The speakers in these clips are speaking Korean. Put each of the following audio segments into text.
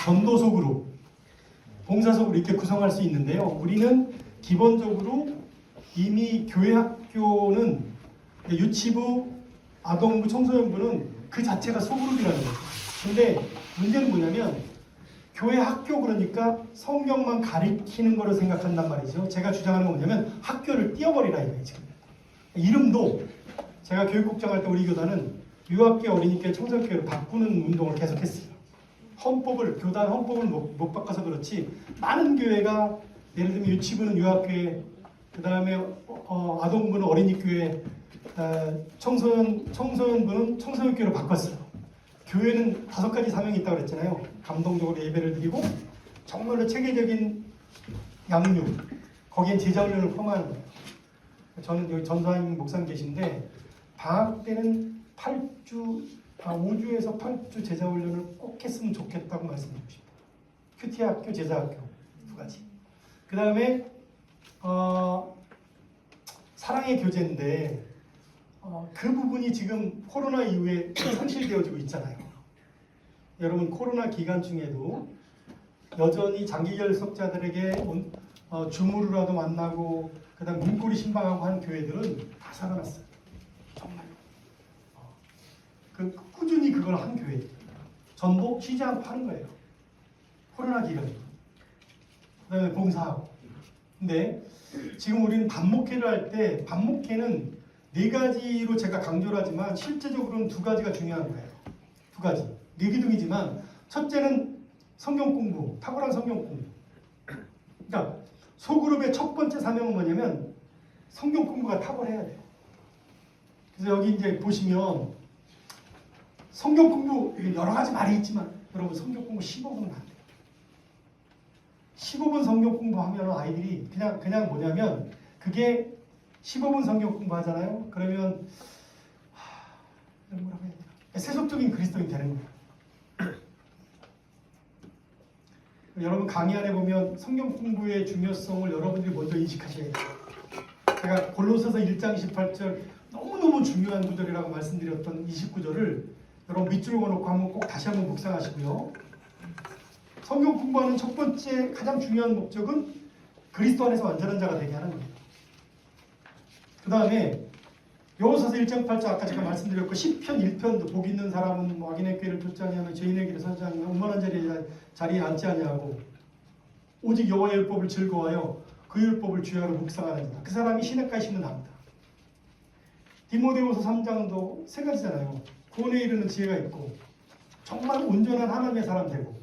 전도소 그룹, 봉사소 그룹 이렇게 구성할 수 있는데요. 우리는 기본적으로 이미 교회 학교는 유치부, 아동부, 청소년부는 그 자체가 소그룹이라는 거죠. 근데 문제는 뭐냐면 교회 학교 그러니까 성경만 가리키는 거로 생각한단 말이죠. 제가 주장하는 건 뭐냐면 학교를 띄워버리라 이거예요. 지금 이름도 제가 교육국장 할 때 우리 교단은 유아교회, 어린이교회, 청소년교회로 바꾸는 운동을 계속했어요. 교단 헌법을 못 바꿔서 그렇지 많은 교회가 예를 들면 유치부는 유아교회, 그 다음에 아동부는 어린이교회, 청소년부는 청소년교회로 바꿨어요. 교회는 5가지 사명이 있다고 그랬잖아요. 감동적으로 예배를 드리고 정말로 체계적인 양육, 거기엔 제자훈련을 포함하는 거예요. 저는 여기 전도사님 목사님 계신데 방학 때는 5주에서 8주 제자훈련을 꼭 했으면 좋겠다고 말씀드리고 싶어요. 큐티 학교, 제자학교 2가지. 그 다음에 사랑의 교제인데 그 부분이 지금 코로나 이후에 상실되어지고 있잖아요. 여러분 코로나 기간 중에도 여전히 장기 결석자들에게 줌으로라도 만나고 그다음 문고리 신방하고 하는 교회들은 다 살아났어요. 정말로. 꾸준히 그걸 한 교회. 전도 쉬지 않고 하는 거예요. 코로나 기간에. 그다음에 봉사하고. 근데 지금 우리는 반목회를 할 때 반목회는 4가지로 제가 강조를 하지만 실제적으로는 2가지가 중요한 거예요. 2가지. 내기둥이지만 첫째는 성경 공부, 탁월한 성경 공부. 그러니까 소그룹의 첫 번째 사명은 뭐냐면 성경 공부가 탁월해야 돼요. 그래서 여기 이제 보시면 성경 공부 여러 가지 말이 있지만 여러분 성경 공부 15분은 안 돼요. 15분 성경 공부하면 아이들이 그냥 뭐냐면 그게 15분 성경 공부하잖아요. 그러면 뭐라고 해야 되나? 세속적인 그리스도인이 되는 거예요. 여러분 강의 안에 보면 성경 공부의 중요성을 여러분들이 먼저 인식하셔야 돼요. 제가 골로새서 1장 28절 너무너무 중요한 구절이라고 말씀드렸던 29절을 여러분 밑줄을 그어놓고 한번 꼭 다시 한번 묵상하시고요. 성경 공부하는 첫 번째 가장 중요한 목적은 그리스도 안에서 완전한 자가 되게 하는 거예요. 그 다음에 여호수아서 1장 8절 아까 제가 말씀드렸고 시편 1편도 복 있는 사람은 악인의 꾀를 쫓지 아니하며 죄인의 길에 서지 아니하며 오만한 자리에 앉지 아니하고 오직 여호와의 율법을 즐거워하여 그 율법을 주야로 묵상하느니라. 그 사람이 시냇가에 심는 나무다. 디모데후서 3장도 3가지잖아요. 구원에 이르는 지혜가 있고 정말 온전한 하나님의 사람 되고,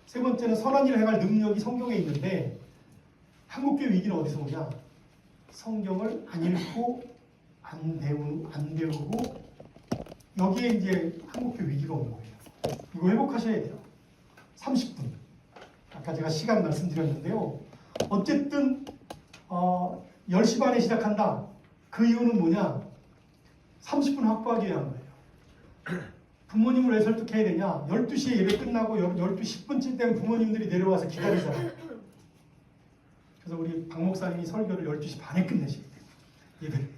세 번째는 선한 일을 행할 능력이 성경에 있는데 한국교회 위기는 어디서 오냐? 성경을 안 읽고 안 배우고 여기에 이제 한국교회 위기가 오는 거예요. 이거 회복하셔야 돼요. 30분. 아까 제가 시간 말씀드렸는데요. 어쨌든 10시 반에 시작한다. 그 이유는 뭐냐? 30분 확보하기 위한 거예요. 부모님을 왜 설득해야 되냐? 12시에 예배 끝나고 12시 10분쯤 되면 부모님들이 내려와서 기다리잖아요. 그래서 우리 박 목사님이 설교를 12시 반에 끝내셔야 돼요. 예배를.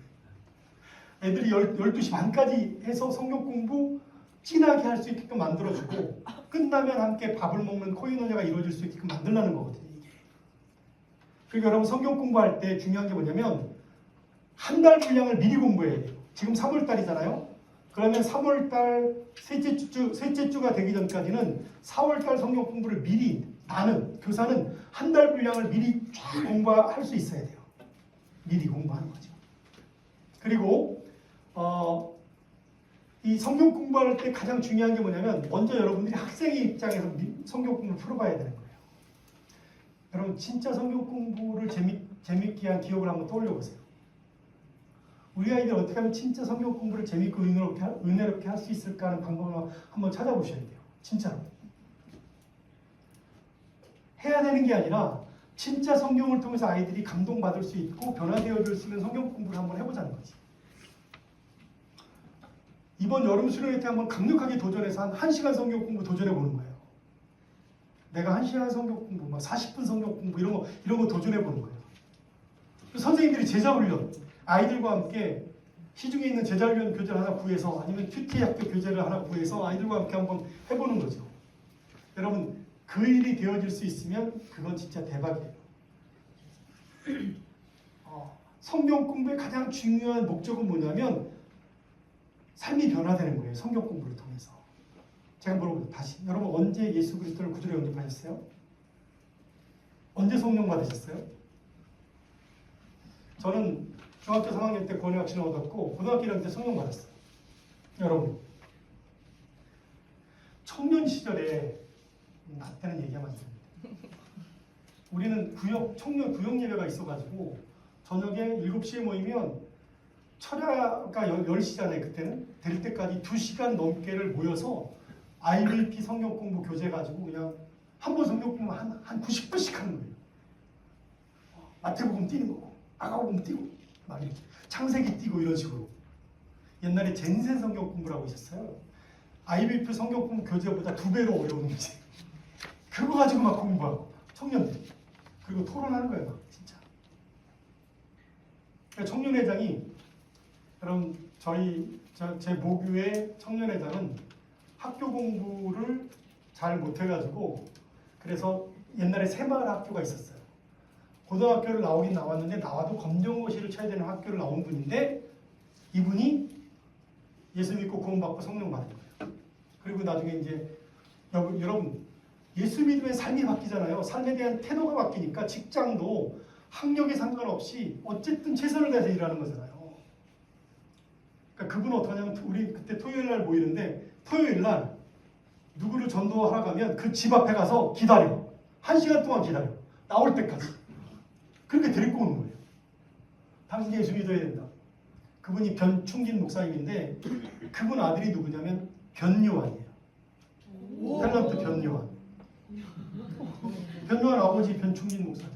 애들이 12시 반까지 해서 성경 공부 진하게 할 수 있게끔 만들어주고 끝나면 함께 밥을 먹는 코인원회가 이루어질 수 있게끔 만들라는 거거든요. 이게. 그리고 여러분 성경 공부할 때 중요한 게 뭐냐면 한 달 분량을 미리 공부해야 돼요. 지금 3월달이잖아요. 그러면 3월달 셋째 주가 되기 전까지는 4월달 성경 공부를 미리 교사는 한 달 분량을 미리 쫙 공부할 수 있어야 돼요. 미리 공부하는 거죠. 그리고 이 성경 공부할 때 가장 중요한 게 뭐냐면 먼저 여러분들이 학생의 입장에서 성경 공부를 풀어봐야 되는 거예요. 여러분 진짜 성경 공부를 재밌게 한 기억을 한번 떠올려 보세요. 우리 아이들 어떻게 하면 진짜 성경 공부를 재밌고 은혜롭게 할 수 있을까 하는 방법을 한번 찾아보셔야 돼요. 진짜로. 해야 되는 게 아니라 진짜 성경을 통해서 아이들이 감동받을 수 있고 변화되어질 수 있는 성경 공부를 한번 해보자는 거지. 이번 여름 수련회 때 한번 강력하게 도전해서 한 1시간 성경 공부 도전해보는 거예요. 내가 1시간 성경 공부, 막 40분 성경 공부 이런 거 도전해보는 거예요. 선생님들이 제자훈련, 아이들과 함께 시중에 있는 제자훈련 교재를 하나 구해서 아니면 큐티 학교 교재를 하나 구해서 아이들과 함께 한번 해보는 거죠. 여러분 그 일이 되어질 수 있으면 그건 진짜 대박이에요. 성경 공부의 가장 중요한 목적은 뭐냐면 삶이 변화되는 거예요. 성경 공부를 통해서. 제가 물어보죠. 다시. 여러분 언제 예수 그리스도를 구주로 영접하셨어요? 언제 성령 받으셨어요? 저는 중학교 3학년 때 구원의 확신을 얻었고 고등학교 1학년 때 성령 받았어요. 여러분 청년 시절에 나 때는 얘기하면 안 됩니다. 우리는 청년 구역 예배가 있어가지고 저녁에 7시에 모이면 철야가 10시잖아요. 그때는 될 때까지 2시간 넘게를 모여서 IVP 성경 공부 교재 가지고 그냥 한 번 성경 공부 한 90분씩 하는 거예요. 마태복음 띄는 거고 마가복음 띄고 막 이렇게 창세기 띄고 이런 식으로. 옛날에 젠센 성경 공부라고 있었어요. IVP 성경 공부 교재보다 2배로 어려운 문제. 그거 가지고 막 공부하고 청년들. 그리고 토론하는 거예요. 막 진짜. 청년회장이 여러분 제 모교의 청년회장은 학교 공부를 잘 못해가지고 그래서 옛날에 새마을 학교가 있었어요. 고등학교를 나오긴 나왔는데 나와도 검정고시를 쳐야 되는 학교를 나온 분인데 이분이 예수 믿고 구원받고 성령 받은 거예요. 그리고 나중에 이제 여러분 예수 믿으면 삶이 바뀌잖아요. 삶에 대한 태도가 바뀌니까 직장도 학력에 상관없이 어쨌든 최선을 다해서 일하는 거잖아요. 그러니까 그분은 어떠냐면 우리 그때 토요일 날 모이는데 토요일 날 누구를 전도하러 가면 그 집 앞에 가서 기다려. 1시간 동안 기다려. 나올 때까지. 그렇게 데리고 오는 거예요. 당신 예수 믿어야 된다. 그분이 변충진 목사님인데 그분 아들이 누구냐면 변요한이에요. 탤런트 변요한. 변요한 아버지 변충진 목사님.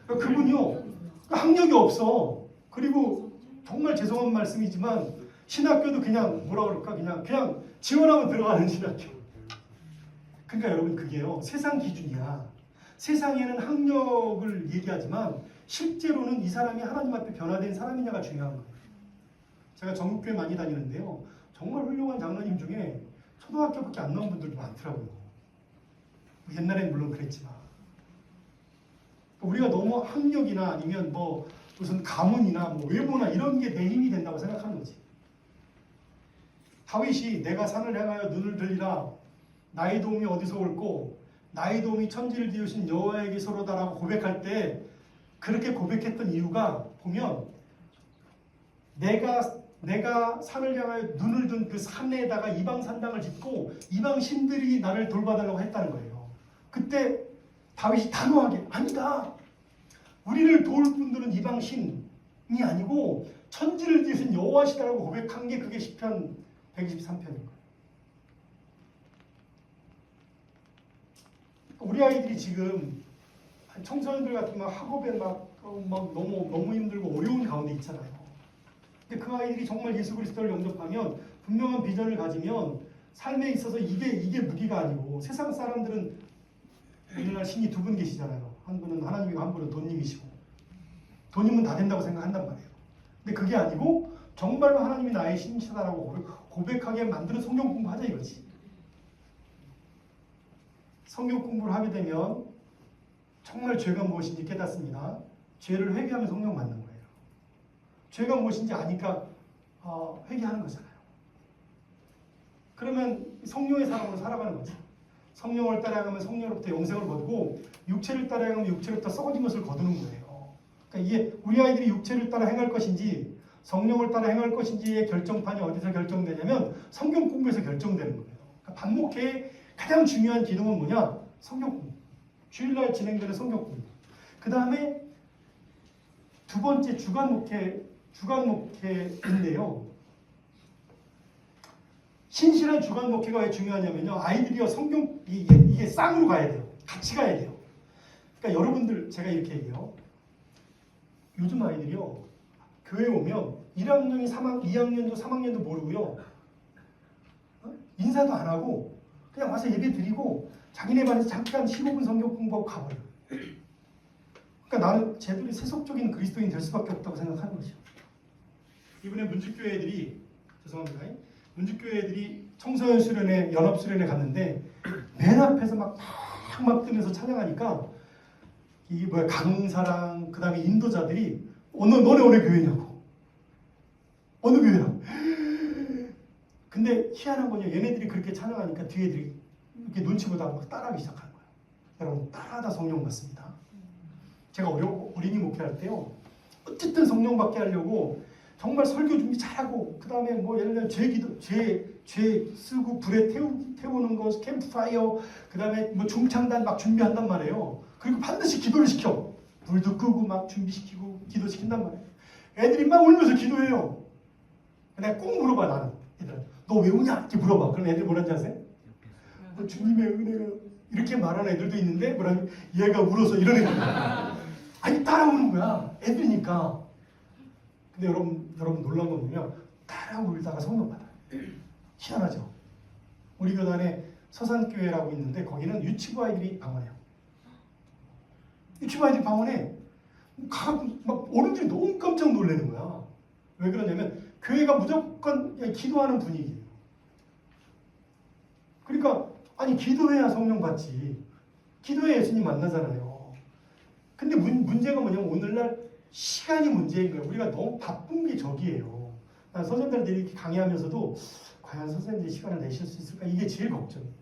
그러니까 그분이요. 학력이 없어. 그리고 정말 죄송한 말씀이지만 신학교도 그냥 뭐라 그럴까 그냥 지원하면 들어가는 신학교. 그러니까 여러분 그게요. 세상 기준이야. 세상에는 학력을 얘기하지만 실제로는 이 사람이 하나님 앞에 변화된 사람이냐가 중요한 거예요. 제가 전국교회 많이 다니는데요. 정말 훌륭한 장로님 중에 초등학교밖에 안 나온 분들도 많더라고요. 옛날엔 물론 그랬지만 우리가 너무 학력이나 아니면 뭐 무슨 가문이나 뭐 외모나 이런 게 내 힘이 된다고 생각하는 거지. 다윗이 내가 산을 향하여 눈을 들리라 나의 도움이 어디서 올꼬 나의 도움이 천지를 지으신 여호와에게서로다라고 고백할 때 그렇게 고백했던 이유가 보면 내가 산을 향하여 눈을 든 그 산에다가 이방 산당을 짓고 이방 신들이 나를 돌봐달라고 했다는 거예요. 그때 다윗이 단호하게 아니다. 우리를 도울 분들은 이방 신이 아니고 천지를 지으신 여호와시다라고 고백한 게 그게 시편 123편인 거예요. 우리 아이들이 지금 청소년들 같은 막 학업에 막 너무 힘들고 어려운 가운데 있잖아요. 근데 그 아이들이 정말 예수 그리스도를 영접하면 분명한 비전을 가지면 삶에 있어서 이게 무기가 아니고 세상 사람들은 오늘날 신이 2분 계시잖아요. 한 분은 하나님이고 한 분은 돈님이시고 돈님은 다 된다고 생각한단 말이에요. 근데 그게 아니고 정말로 하나님이 나의 신이시다라고 고백하게 만드는 성경 공부하자 이거지. 성경 공부를 하게 되면 정말 죄가 무엇인지 깨닫습니다. 죄를 회개하면 성령 받는 거예요. 죄가 무엇인지 아니까 회개하는 거잖아요. 그러면 성령의 사람으로 살아가는 거죠. 성령을 따라가면 성령으로부터 영생을 거두고 육체를 따라가면 육체로부터 썩어진 것을 거두는 거예요. 그러니까 이게 우리 아이들이 육체를 따라 행할 것인지 성령을 따라 행할 것인지의 결정판이 어디서 결정되냐면 성경 공부에서 결정되는 거예요. 그러니까 반목회의 가장 중요한 기능은 뭐냐? 성경 공부. 주일날 진행되는 성경 공부. 그 다음에 두 번째 주간 목회인데요. 신실한 주간 목회가 왜 중요하냐면요. 아이들이요 성경 이게 쌍으로 가야 돼요. 같이 가야 돼요. 그러니까 여러분들 제가 이렇게 얘기해요. 요즘 아이들이요. 교회 오면 1학년이 2학년도 3학년도 모르고요. 인사도 안 하고 그냥 와서 예배 드리고 자기네 반에서 잠깐 15분 성경 공부하고 가버려요. 그러니까 나는 쟤들이 세속적인 그리스도인 될 수밖에 없다고 생각하는 거죠. 이번에 문주교회 애들이 죄송합니다. 문주교회 애들이 청소년 수련회 연합 수련회 갔는데 맨 앞에서 막 막 뜨면서 찬양하니까 이게 뭐야 강사랑 그 다음에 인도자들이 너네 어느 교회냐고 어느 교회라고. 근데 희한한 건요 얘네들이 그렇게 찬양하니까 뒤에 애들이 이렇게 눈치 보다가 막 따라하기 시작하는 거예요. 여러분 따라하다 성령 받습니다. 제가 어린이 목회할 때요 어쨌든 성령 받게 하려고 정말 설교 준비 잘하고 그 다음에 뭐 예를 들면 죄 쓰고 불에 태우는 거 캠프파이어 그 다음에 뭐 중창단 막 준비한단 말이에요. 그리고 반드시 기도를 시켜. 불도 끄고 막 준비시키고 기도시킨단 말이에요. 애들이 막 울면서 기도해요. 내가 꼭 물어봐 나는 애들 너 왜 우냐? 이렇게 물어봐. 그럼 애들이 뭐라는지 아세요? 주님의 은혜가 이렇게 말하는 애들도 있는데 뭐라면 얘가 울어서 이런 애들 아니 따라오는 거야. 애들이니까. 근데 여러분 놀라운 건 뭐냐면 따라 울다가 성령 받아요. 희한하죠. 우리 교단에 서산교회라고 있는데 거기는 유치부 아이들이 방언해요. 유치부 아이들이 방언해. 막 어른들이 너무 깜짝 놀라는 거야. 왜 그러냐면 교회가 무조건 기도하는 분위기예요. 그러니까 아니 기도해야 성령 받지. 기도해야 예수님 만나잖아요. 근데 문제가 뭐냐면 오늘날 시간이 문제인 거예요. 우리가 너무 바쁜 게 적이에요. 선생님들이 이렇게 강의하면서도 과연 선생님들이 시간을 내실 수 있을까? 이게 제일 걱정이에요.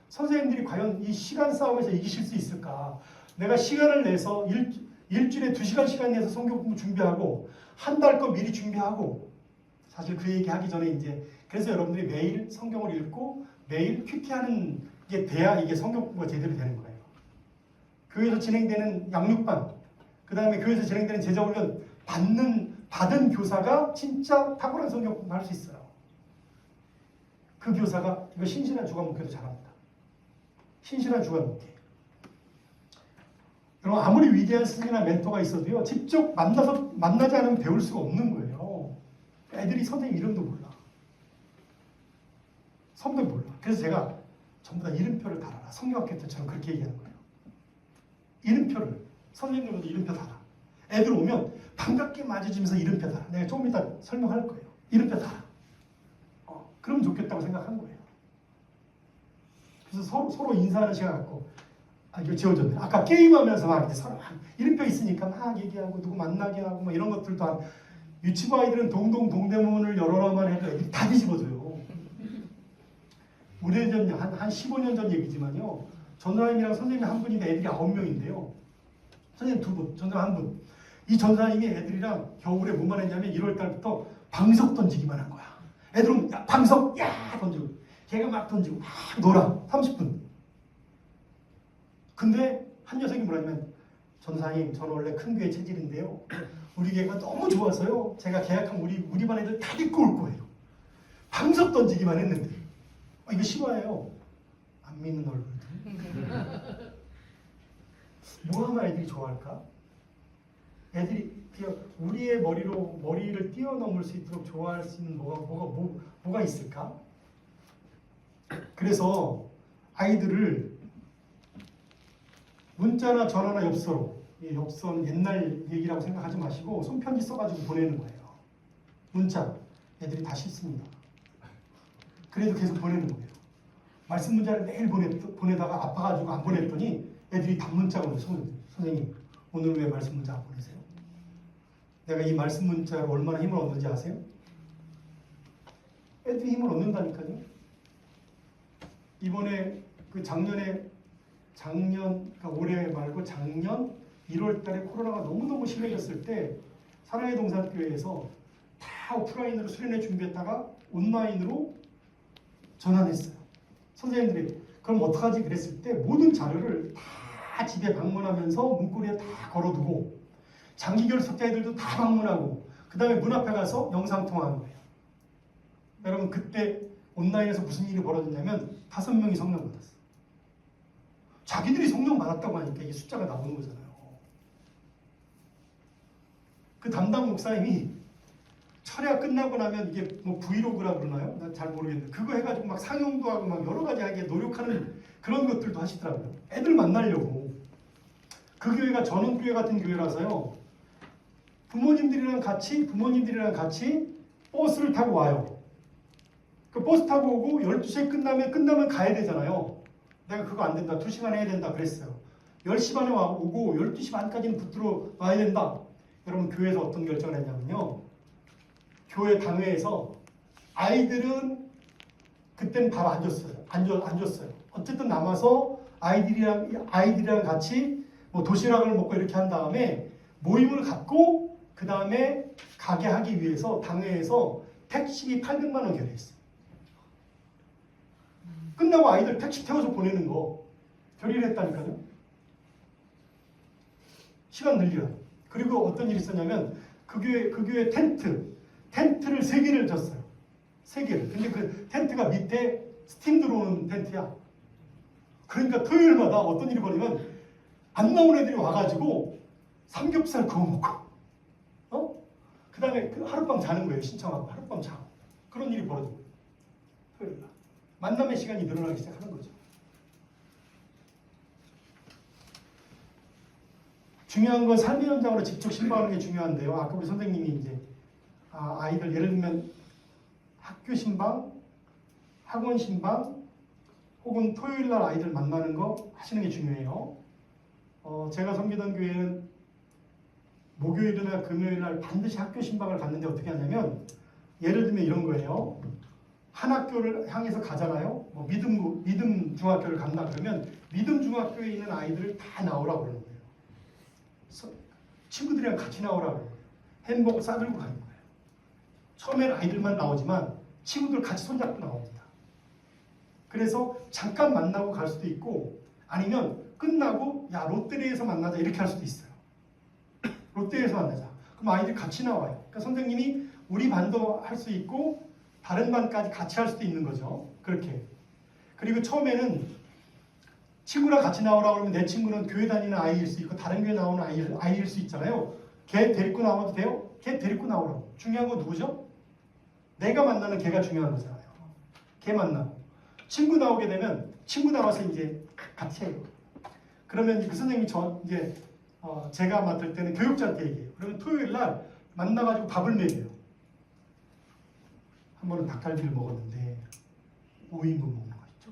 선생님들이 과연 이 시간 싸움에서 이기실 수 있을까? 내가 시간을 내서 일주일에 2시간 시간 내서 성경 공부 준비하고 한 달 거 미리 준비하고 사실 그 얘기 하기 전에 이제 그래서 여러분들이 매일 성경을 읽고 매일 큐티하는 게 돼야 이게 성경 공부가 제대로 되는 거예요. 교회에서 진행되는 양육반 그 다음에 교회에서 진행되는 제자훈련 받은 교사가 진짜 탁월한 성경 공부할 수 있어요. 그 교사가 이거 신실한 주간 목회도 잘합니다. 신실한 주간 목회. 여러분 아무리 위대한 스승이나 멘토가 있어도요 직접 만나지 않으면 배울 수가 없는 거예요. 애들이 선생님 이름도 몰라. 선배 몰라. 그래서 제가 전부 다 이름표를 달아라. 성경학교 때처럼 그렇게 얘기하는 거예요. 이름표를 선생님들도 이름표 달아. 애들 오면 반갑게 맞아주면서 이름표 달아. 내가 조금 이따 설명할 거예요. 이름표 달아. 그러면 좋겠다고 생각한 거예요. 그래서 서로 인사하는 시간 갖고 이거 지워졌네. 아까 게임하면서 막 이제 서로 이름표 있으니까 막 얘기하고 누구 만나게 하고 막 이런 것들도 한 유치부 아이들은 동대문을 열어라만 해도 애들이 다 뒤집어져요. 오래전 한 15년 전 얘기지만요. 전사님이랑 선생님 한 분인데 애들이 9명인데요. 선생님 2분, 전사님 1분. 이 전사님이 애들이랑 겨울에 뭐만 했냐면 1월 달부터 방석 던지기만 한 거야. 애들은 방석 던지고 걔가 막 던지고 막 놀아. 30분. 근데 한 녀석이 뭐라냐면 전사님 저는 원래 큰 교회 체질인데요. 우리 교회가 너무 좋아서요. 제가 계약한 우리 반 애들 다 데리고 올 거예요. 방석 던지기만 했는데 이거 실화예요. 안 믿는 얼굴들. 뭐 하면 애들이 좋아할까? 애들이 우리의 머리를 뛰어넘을 수 있도록 좋아할 수 있는 뭐가 있을까? 그래서 아이들을 문자나 전화나 엽서로, 엽서는 옛날 얘기라고 생각하지 마시고 손편지 써가지고 보내는 거예요. 문자 애들이 다 싫습니다. 그래도 계속 보내는 거예요. 말씀 문자를 매일 보내다가 아파가지고 안 보냈더니 애들이 단문자가 오죠. 선생님 오늘 왜 말씀 문자 안 보내세요? 내가 이 말씀 문자로 얼마나 힘을 얻는지 아세요? 애들이 힘을 얻는다니까요. 이번에 그러니까 올해 말고 작년 1월 달에 코로나가 너무너무 심해졌을 때 사랑의 동산교회에서 다 오프라인으로 수련회 준비했다가 온라인으로 전환했어요. 선생님들이 그럼 어떡하지 그랬을 때 모든 자료를 다 집에 방문하면서 문고리에 다 걸어두고 장기결 석자애들도 다 방문하고 그 다음에 문 앞에 가서 영상통화한 거예요. 여러분 그때 온라인에서 무슨 일이 벌어졌냐면 5명이 성령 받았어요. 자기들이 성령 받았다고 하니까 이게 숫자가 나오는 거잖아요. 그 담당 목사님이 철야 끝나고 나면 이게 뭐 브이로그라 그러나요? 난 잘 모르겠는데 그거 해가지고 막 상영도 하고 막 여러 가지 하게 노력하는 그런 것들도 하시더라고요. 애들 만나려고. 그 교회가 전원교회 같은 교회라서요. 부모님들이랑 같이 버스를 타고 와요. 그 버스 타고 오고 12시에 끝나면 가야 되잖아요. 내가 그거 안 된다. 2시간 해야 된다. 그랬어요. 10시 반에 오고 12시 반까지는 붙들어 와야 된다. 여러분 교회에서 어떤 결정을 했냐면요. 교회 당회에서 아이들은 그때는 밥 안 줬어요. 안 줬어요. 어쨌든 남아서 아이들이랑 같이 뭐 도시락을 먹고 이렇게 한 다음에 모임을 갖고 그 다음에 가게 하기 위해서 당회에서 택시비 800만 원 결의했어요. 끝나고 아이들 택시 태워서 보내는 거 결의를 했다니까요. 시간 늘려. 그리고 어떤 일이 있었냐면 그 교회 텐트를 3개를 줬어요. 3개를. 근데 그 텐트가 밑에 스팀 들어오는 텐트야. 그러니까 토요일마다 어떤 일이 벌리면 안 나온 애들이 와가지고 삼겹살 구워 먹고, 그 다음에 하룻밤 자는 거예요. 신청하고 하룻밤 자고. 그런 일이 벌어져요. 토요일날. 만남의 시간이 늘어나기 시작하는 거죠. 중요한 건 삶의 현장으로 직접 신방하는 게 중요한데요. 아까 우리 선생님이 이제 아이들 예를 들면 학교 신방, 학원 신방, 혹은 토요일날 아이들 만나는 거 하시는 게 중요해요. 제가 섬기던 교회는 목요일이나 금요일날 반드시 학교 신방을 갔는데 어떻게 하냐면 예를 들면 이런 거예요. 한 학교를 향해서 가잖아요. 뭐 믿음 중학교를 간다 그러면 믿음 중학교에 있는 아이들을 다 나오라고 그러는 거예요. 친구들이랑 같이 나오라고 그래요. 햄버거 싸들고 가는 거예요. 처음엔 아이들만 나오지만 친구들 같이 손잡고 나옵니다. 그래서 잠깐 만나고 갈 수도 있고 아니면 끝나고 야 롯데리아에서 만나자 이렇게 할 수도 있어요. 롯데리아에서 만나자. 그럼 아이들 같이 나와요. 그러니까 선생님이 우리 반도 할 수 있고 다른 반까지 같이 할 수도 있는 거죠. 그렇게. 그리고 처음에는 친구랑 같이 나오라고 그러면 내 친구는 교회 다니는 아이일 수 있고 다른 교회 나오는 아이일 수 있잖아요. 걔 데리고 나와도 돼요? 걔 데리고 나오라고. 중요한 건 누구죠? 내가 만나는 걔가 중요한 거잖아요. 걔 만나고. 친구 나오게 되면 친구 나와서 이제 같이 해요. 그러면 그 선생님이 제가 맡을 때는 교육자한테 얘기해요. 그러면 토요일 날 만나가지고 밥을 먹여요. 한 번은 닭갈비를 먹었는데 5인분 먹는 거 있죠.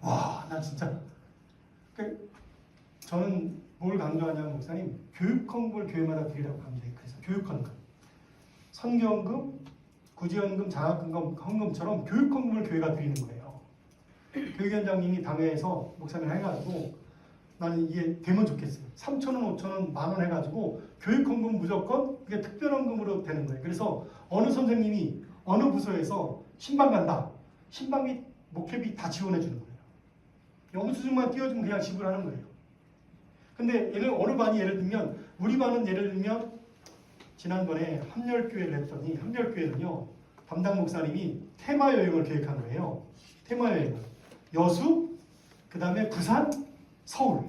와, 나 진짜. 저는 뭘 강조하냐면 목사님 교육 헌금을 교회마다 드리라고 합니다. 그래서 교육 헌금, 선교헌금, 구제헌금, 장학금처럼 교육 헌금을 교회가 드리는 거예요. 교육위원장님이 당회에서 목사님 해가지고 나는 이게 되면 좋겠어요. 3,000원, 5,000원, 10,000원 해가지고 교육 헌금 무조건 이게 특별 헌금으로 되는 거예요. 그래서 어느 선생님이 어느 부서에서 신방 간다. 신방비, 목회비 다 지원해 주는 거예요. 영수증만 띄워주면 그냥 지불하는 거예요. 근데 어느 반이 예를 들면 우리 반은 예를 들면 지난번에 함렬교회를 했더니 함렬교회는요 담당 목사님이 테마 여행을 계획한 거예요. 테마 여행을 여수, 그 다음에 부산, 서울.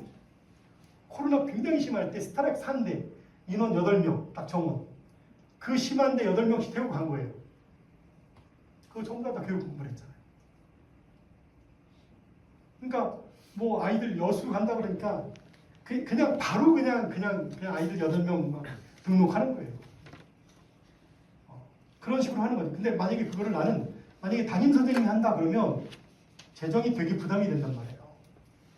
코로나 굉장히 심할 때 스타렉 4대 인원 8명 딱 정원. 그 심한데 8명씩 태우고 간 거예요. 그거 전부 다 교육 공부를 했잖아요. 그러니까 뭐 아이들 여수 간다 그러니까 그냥 바로 그냥 아이들 8명 막 등록하는 거예요. 그런 식으로 하는 거죠. 근데 만약에 그거를 만약에 담임 선생님이 한다 그러면 재정이 되게 부담이 된단 말이에요.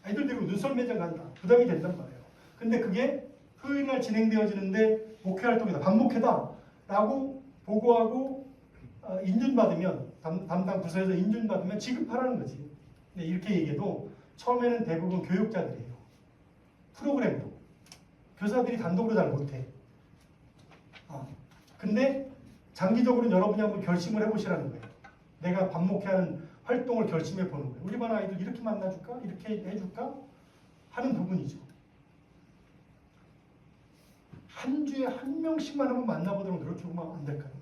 아이들 데리고 눈썰 매장 간다. 부담이 된단 말이에요. 근데 그게 토요일 날 진행되어지는데 목회활동이다. 반목회다. 라고 보고하고 인준받으면 담당 부서에서 인준받으면 지급하라는 거지. 근데 이렇게 얘기해도 처음에는 대부분 교육자들이에요. 프로그램도. 교사들이 단독으로 잘 못해. 근데 장기적으로 여러분이 한번 결심을 해보시라는 거예요. 내가 반목회하는 활동을 결심해 보는 거예요. 우리 반 아이들 이렇게 만나줄까? 이렇게 해줄까? 하는 부분이죠. 한 주에 한 명씩만 한번 만나보도록 노력해보면 안 될까요?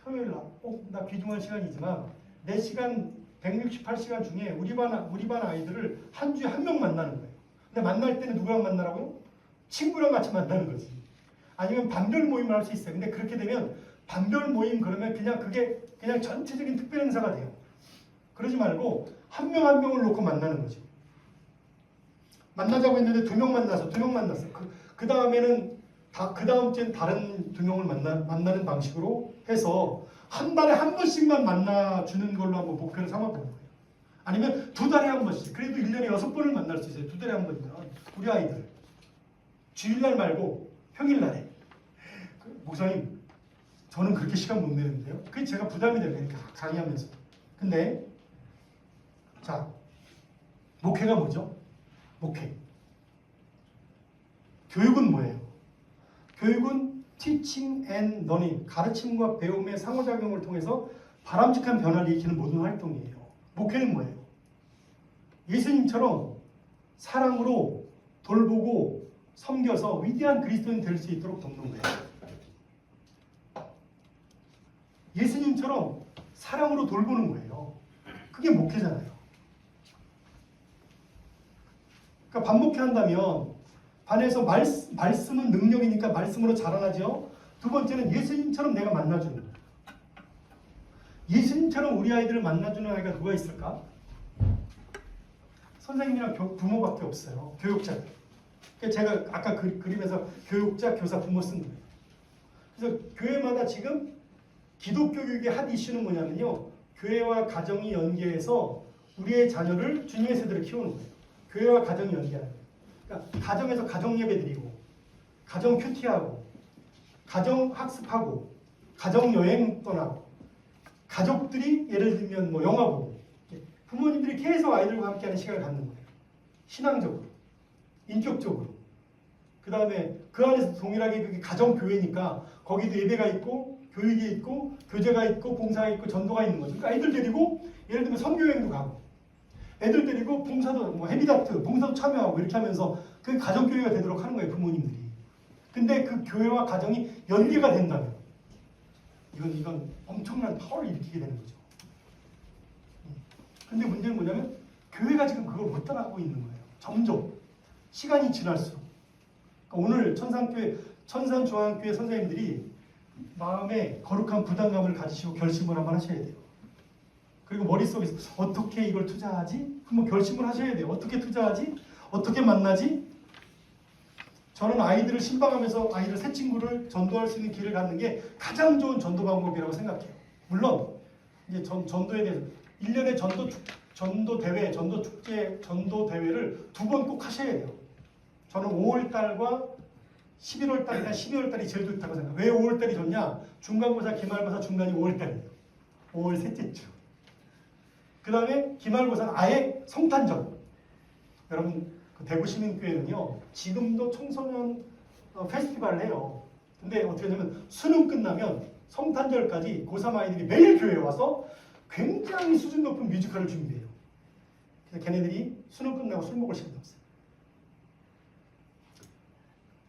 토요일 날, 나 귀중한 시간이지만 내 시간 168시간 중에 우리 반 아이들을 한 주에 한 명 만나는 거예요. 근데 만날 때는 누구랑 만나라고요? 친구랑 같이 만나는 거지. 아니면 반별 모임을 할 수 있어요. 근데 그렇게 되면 반별 모임 그러면 그게 그냥 전체적인 특별 행사가 돼요. 그러지 말고 한 명 한 명을 놓고 만나는 거지. 만나자고 했는데 2명 만났어. 그 다음에는 그 다음 주엔 다른 2명을 만나는 방식으로 해서 한 달에 한 번씩만 만나주는 걸로 한번 목표를 삼아보는 거예요. 아니면 2달에 한 번씩. 그래도 1년에 6번을 만날 수 있어요. 2달에 한 번이면. 우리 아이들. 주일날 말고 평일날에. 목사님, 저는 그렇게 시간 못 내는데요. 그게 제가 부담이 되니까 강의하면서. 근데 자, 목회가 뭐죠? 목회. 교육은 뭐예요? 교육은 teaching and learning, 가르침과 배움의 상호작용을 통해서 바람직한 변화를 일으키는 모든 활동이에요. 목회는 뭐예요? 예수님처럼 사랑으로 돌보고 섬겨서 위대한 그리스도인 될 수 있도록 돕는 거예요. 예수님처럼 사랑으로 돌보는 거예요. 그게 목회잖아요. 그러니까 반목회 한다면 반에서 말씀은 능력이니까 말씀으로 자라나죠. 두 번째는 예수님처럼 내가 만나주는 거예요. 예수님처럼 우리 아이들을 만나주는 아이가 누가 있을까? 선생님이랑 부모밖에 없어요. 교육자들. 제가 아까 그림에서 교육자, 교사, 부모 쓴 거예요. 그래서 교회마다 지금 기독교 교육의 핫 이슈는 뭐냐면요. 교회와 가정이 연계해서 우리의 자녀를 주님의 세대로 키우는 거예요. 교회와 가정이 연계하는 거예요. 그러니까 가정에서 가정 예배 드리고, 가정 큐티하고, 가정 학습하고, 가정 여행 떠나고, 가족들이 예를 들면 뭐 영화 보고, 부모님들이 계속 아이들과 함께하는 시간을 갖는 거예요. 신앙적으로, 인격적으로. 그 다음에 그 안에서 동일하게 그게 가정 교회니까 거기도 예배가 있고, 교육이 있고, 교제가 있고, 봉사가 있고, 전도가 있는 거죠. 그러니까 아이들 데리고 예를 들면 선교여행도 가고, 애들 데리고 봉사도 뭐 헤비다트, 봉사도 참여하고 이렇게 하면서 그 가정교회가 되도록 하는 거예요, 부모님들이. 근데 그 교회와 가정이 연계가 된다면 이건 엄청난 파워를 일으키게 되는 거죠. 근데 문제는 뭐냐면 교회가 지금 그걸 못 따라가고 있는 거예요. 점점 시간이 지날수록. 그러니까 오늘 천산중앙교회 선생님들이 마음에 거룩한 부담감을 가지시고 결심을 한번 하셔야 돼요. 그리고 머릿속에서 어떻게 이걸 투자하지? 한번 결심을 하셔야 돼요. 어떻게 투자하지? 어떻게 만나지? 저는 아이들을 신방하면서 아이들 새 친구를 전도할 수 있는 길을 갖는 게 가장 좋은 전도 방법이라고 생각해요. 물론 이제 전도에 대해서 1년에 전도 대회, 전도 축제, 전도 대회를 2번 꼭 하셔야 돼요. 저는 5월달과 11월달이나 12월달이 제일 좋다고 생각해요. 왜 5월달이 좋냐? 중간고사, 기말고사 중간이 5월달이에요. 5월 셋째 주. 그 다음에 기말고사는 아예 성탄절. 여러분 그 대구시민교회는요 지금도 청소년 페스티벌을 해요. 근데 어떻게 하냐면 수능 끝나면 성탄절까지 고3 아이들이 매일 교회에 와서 굉장히 수준 높은 뮤지컬을 준비해요. 그래서 걔네들이 수능 끝나고 술 먹을 시간이 없어요.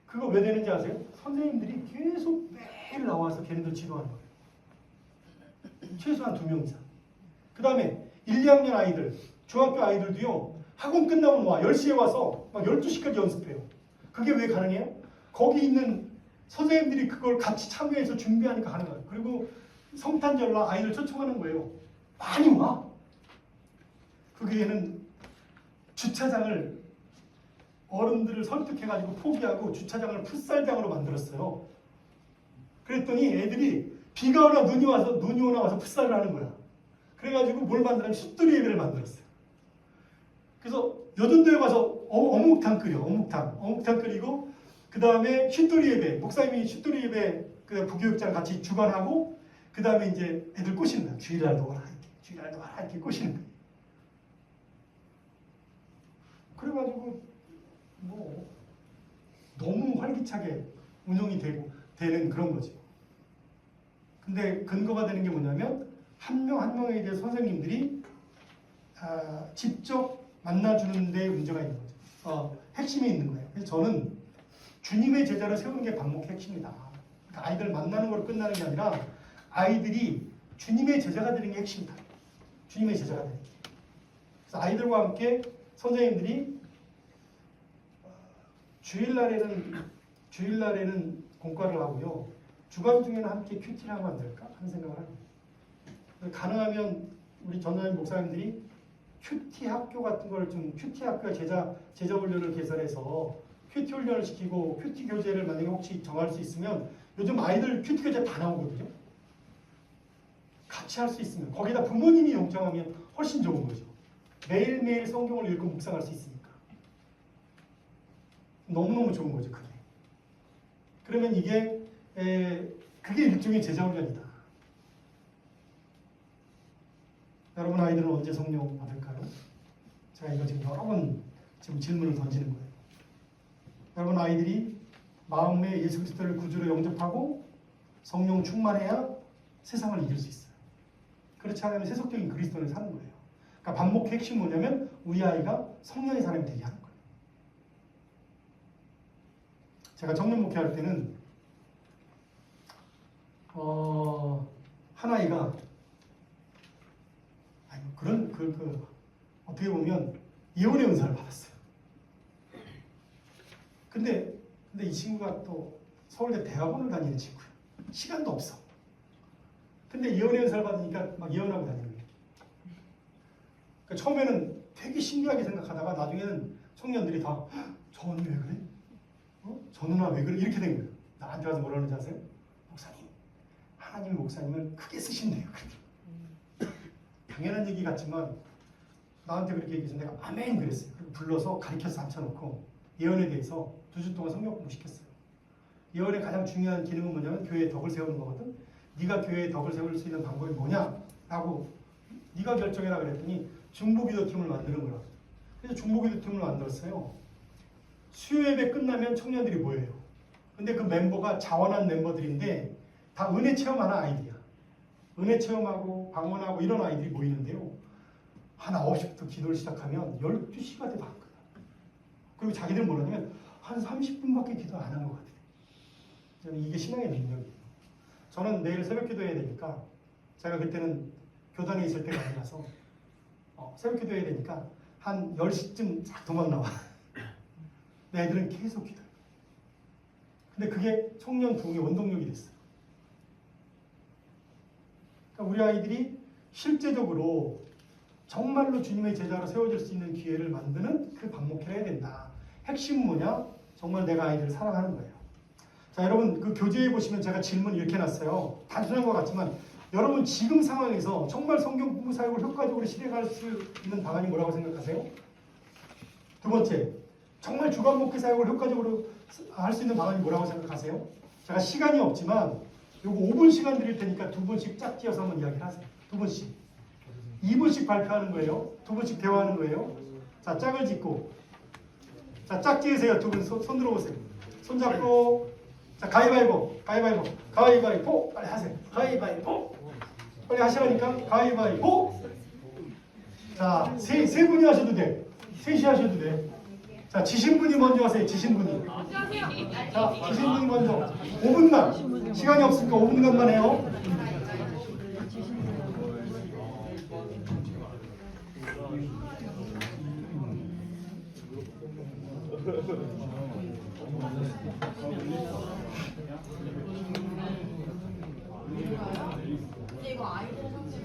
그거 왜 되는지 아세요? 선생님들이 계속 매일 나와서 걔네들 지도하는 거예요. 최소한 2명 이상. 그 다음에 1, 2학년 아이들, 중학교 아이들도요 학원 끝나면 와 10시에 와서 막 12시까지 연습해요. 그게 왜 가능해요? 거기 있는 선생님들이 그걸 같이 참여해서 준비하니까 가능해요. 그리고 성탄절날 아이들 초청하는 거예요. 많이 와. 그 교회는 주차장을 어른들을 설득해가지고 포기하고 주차장을 풋살장으로 만들었어요. 그랬더니 애들이 비가 오나 눈이 오나 와서 풋살을 하는 거야. 그래가지고 뭘 만들었냐면 슛돌이 예배를 만들었어요. 그래서 여든도에 가서 어묵탕 끓여. 어묵탕 끓이고 그 다음에 슛돌이 예배, 목사님이 슛돌이 예배 그 부교육장 같이 주관하고 그 다음에 이제 애들 꼬시는 거야. 주일날도 와라 이렇게 꼬시는 거야. 그래가지고 뭐 너무 활기차게 운영이 되는 그런 거죠. 근데 근거가 되는 게 뭐냐면 한 명 한 명에 대해 선생님들이 직접 만나주는 데 문제가 있는 거죠. 핵심이 있는 거예요. 그래서 저는 주님의 제자를 세우는 게 반목의 핵심이다. 그러니까 아이들 만나는 걸로 끝나는 게 아니라 아이들이 주님의 제자가 되는 게 핵심이다. 주님의 제자가 되는 게. 그래서 아이들과 함께 선생님들이 주일날에는 공과를 하고요. 주간 중에는 함께 큐티를 하면 안 될까 하는 생각을 합니다. 가능하면 우리 전도사님 목사님들이 큐티 학교 같은 걸 좀 큐티 학교 제자 훈련을 개설해서 큐티 훈련을 시키고 큐티 교재를 만약에 혹시 정할 수 있으면 요즘 아이들 큐티 교재 다 나오거든요. 같이 할 수 있으면 거기다 부모님이 영장하면 훨씬 좋은 거죠. 매일매일 성경을 읽고 묵상할 수 있으니까. 너무너무 좋은 거죠, 그게. 그러면 그게 일종의 제자훈련이다. 여러분 아이들은 언제 성령 받을까요? 제가 이거 지금 여러 번 지금 질문을 던지는 거예요. 여러분 아이들이 마음에 예수 그리스도를 구주로 영접하고 성령 충만해야 세상을 이길 수 있어요. 그렇지 않으면 세속적인 그리스도를 사는 거예요. 그러니까 반목의 핵심이 뭐냐면 우리 아이가 성령의 사람이 되게 하는 거예요. 제가 청년 목회할 때는 한 아이가 어떻게 보면 예언의 은사를 받았어요. 근데 이 친구가 또 서울대 대학원을 다니는 친구예요. 시간도 없어. 근데 예언의 은사를 받으니까 막 예언하고 다니는 거예요. 그러니까 처음에는 되게 신기하게 생각하다가 나중에는 청년들이 다 저 언니 왜 그래? 저 누나 왜 그래? 이렇게 된 거예요. 나한테 와서 뭐라 그러는지 아세요? 목사님, 하나님이 목사님을 크게 쓰신대요. 당연한 얘기 같지만 나한테 그렇게 얘기해서 내가 아멘 그랬어요. 그리고 불러서 가르쳐서 앉혀놓고 예언에 대해서 2주 동안 성경 공부 시켰어요. 예언의 가장 중요한 기능은 뭐냐면 교회의 덕을 세우는 거거든. 네가 교회의 덕을 세울 수 있는 방법이 뭐냐? 라고 네가 결정해라 그랬더니 중보기도팀을 만드는 거라고. 그래서 중보기도팀을 만들었어요. 수요 예배 끝나면 청년들이 모여요. 근데 그 멤버가 자원한 멤버들인데 다 은혜 체험하는 아이들이야. 은혜 체험하고 방언하고 이런 아이들이 모이는데요. 한 9시부터 기도를 시작하면 12시가 돼도 한 거야. 그리고 자기들은 뭐라냐면 한 30분밖에 기도 안 한 것 같아요. 저는 이게 신앙의 능력이에요. 저는 내일 새벽 기도해야 되니까 제가 그때는 교단에 있을 때가 아니라서 새벽 기도해야 되니까 한 10시쯤 쫙 도망 나와. 내 애들은 계속 기도해요. 근데 그게 청년 부흥의 원동력이 됐어요. 그러니까 우리 아이들이 실제적으로 정말로 주님의 제자로 세워질 수 있는 기회를 만드는 그 방목회를 해야 된다. 핵심은 뭐냐? 정말 내가 아이들을 사랑하는 거예요. 자, 여러분 그 교재에 보시면 제가 질문 이렇게 놨어요. 단순한 것 같지만 여러분 지금 상황에서 정말 성경 공부 사역을 효과적으로 실행할 수 있는 방안이 뭐라고 생각하세요? 두 번째, 정말 주간 목회 사역을 효과적으로 할 수 있는 방안이 뭐라고 생각하세요? 제가 시간이 없지만 요거 5분 시간 드릴 테니까 2분씩 짝 띄어서 한번 이야기를 하세요. 2분씩. 2분씩 발표하는 거예요. 2분씩 대화하는 거예요. 자, 짝을 짓고. 자, 짝 띄우세요. 2분 손 들어보세요. 손 잡고. 자, 가위바위보. 가위바위보. 가위바위보. 빨리 하세요. 가위바위보. 빨리 하시라니까. 가위바위보. 자, 세 분이 하셔도 돼. 셋이 하셔도 돼. 자, 지신 분이 먼저 하세요. 지신 분이. 자, 지신 분이 먼저. 5분간. 시간이 없으니까 5분간만 해요. 근데 이거 아이들 상태로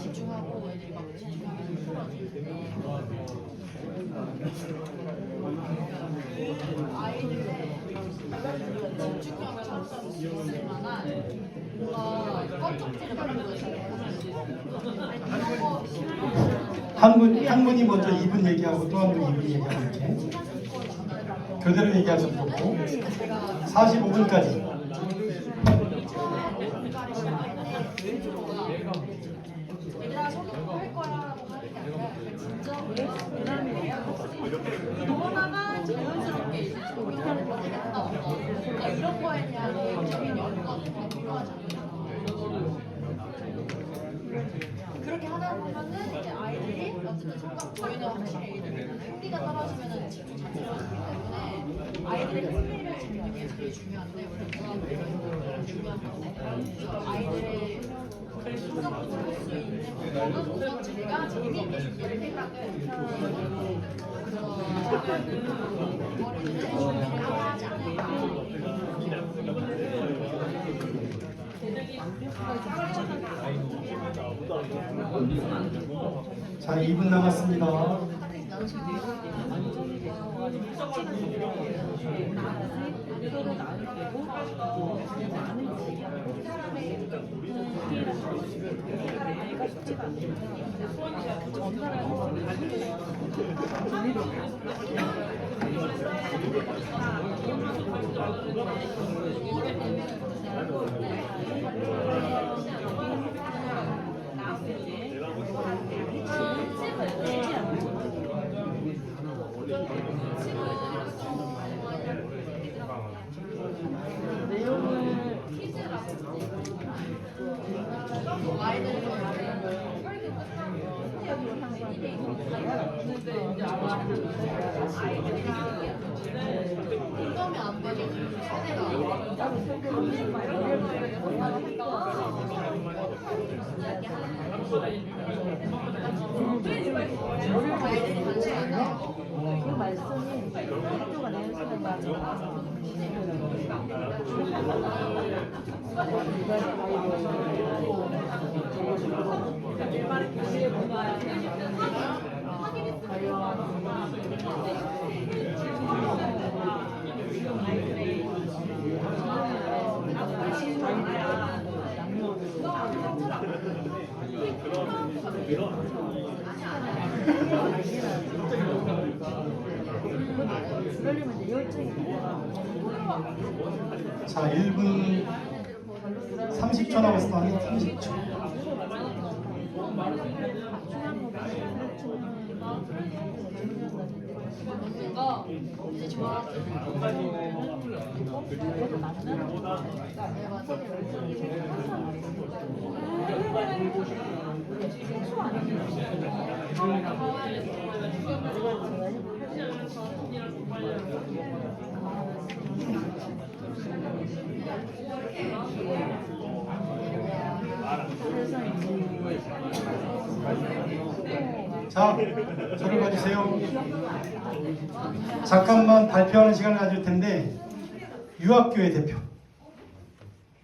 집중하고 애들이 막 아이들의 집중력을 향상할 수 있을 만한 뭔가 껌딱지를 만들어서 한 분이 먼저 2분 얘기하고 또 한 분이 2분 얘기하고 이렇게 교대로 얘기하셔도 좋고 45분까지. 얘들아 성경 할 거야라고 하는 게 아니라 진짜 너나가 자연스럽게 이제 성경을 받는다. 그러니까 이런 거에 대한 개인적인 연구가 필요하잖아요. 그렇게 하다 보면은 이제 아이들이 어쨌든 성격 저희는 확실히 흥미가 떨어지면은 집중 자체가 되기 때문에 아이들의 흥미를 잡는 게 제일 중요한데 우리 중요한 건데 아이들의 충격도 줄 수 있는 어느 부분쯤가 재미있게 준비를 생각을 하지 않을까. 자, 2분 남았습니다. 공감이 안 되게 그 말씀이 학교가 내는 맞아. 그러려면 이제 열정이 자, 1분 30초 남았습니다. 30초. 뭔가 이제 좋아하지. 자, 저를 봐주세요. 잠깐만 발표하는 시간을 가질 텐데, 유학교회 대표.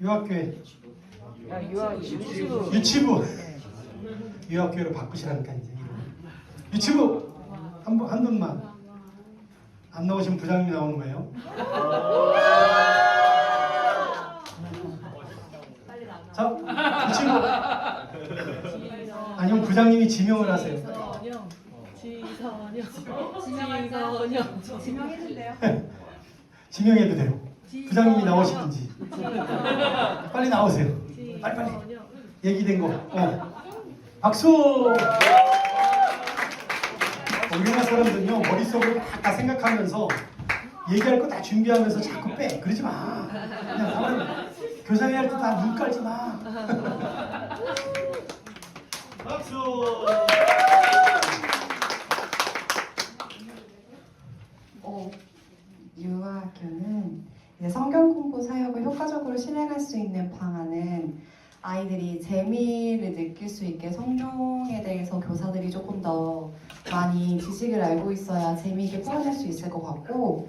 유학교회. 유치부. 유학교회로 바꾸시라니까, 이제. 유치부! 한 분만. 안 나오시면 부장님이 나오는 거예요. 자, 유치부. 아니면 부장님이 지명을 하세요. 지명해준대요. 지명해도 돼요. 부장님이 나오시든지. 빨리 나오세요. 빨리. 얘기된 거. 박수! 우리나라 사람들은요, 머릿속으로 다 생각하면서 얘기할 거 다 준비하면서 자꾸 빼. 그러지 마. 그냥 나는 교사회 할 때 다 눈 깔지 마. 박수! 유아학교는 이제 성경 공부 사역을 효과적으로 실행할 수 있는 방안은 아이들이 재미를 느낄 수 있게 성경에 대해서 교사들이 조금 더 많이 지식을 알고 있어야 재미있게 풀어낼 수 있을 것 같고,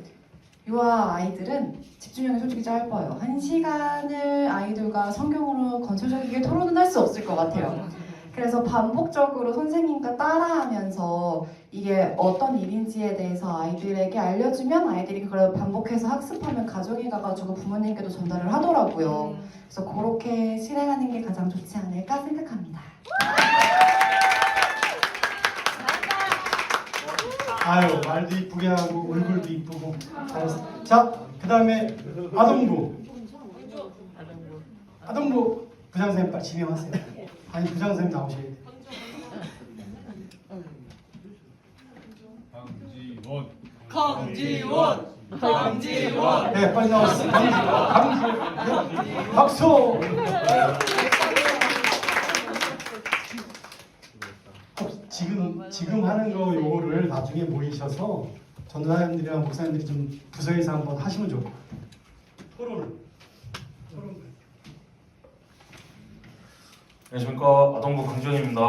유아 아이들은 집중력이 솔직히 짧아요. 1시간을 아이들과 성경으로 건설적이게 토론은 할 수 없을 것 같아요. 그래서 반복적으로 선생님과 따라하면서 이게 어떤 일인지에 대해서 아이들에게 알려주면 아이들이 그걸 반복해서 학습하면 가정에 가가지고 부모님께도 전달을 하더라고요. 그래서 그렇게 실행하는 게 가장 좋지 않을까 생각합니다. 아유, 말도 이쁘게 하고 얼굴도 이쁘고. 잘했어. 자, 그 다음에 아동부. 아동부 부장선생님 빨리 지명하세요. 아니, 부장선생님 나오셔야 돼요. 강지원. 네, 빨리 나오세요. 강지원. 네, 박수. 지금 하는 거 요거를 나중에 모이셔서 전도사님들이랑 목사님들이 좀 부서에서 한번 하시면 좋을 것 같아요. 토론. 안녕하십니까. 아동부 강지원입니다.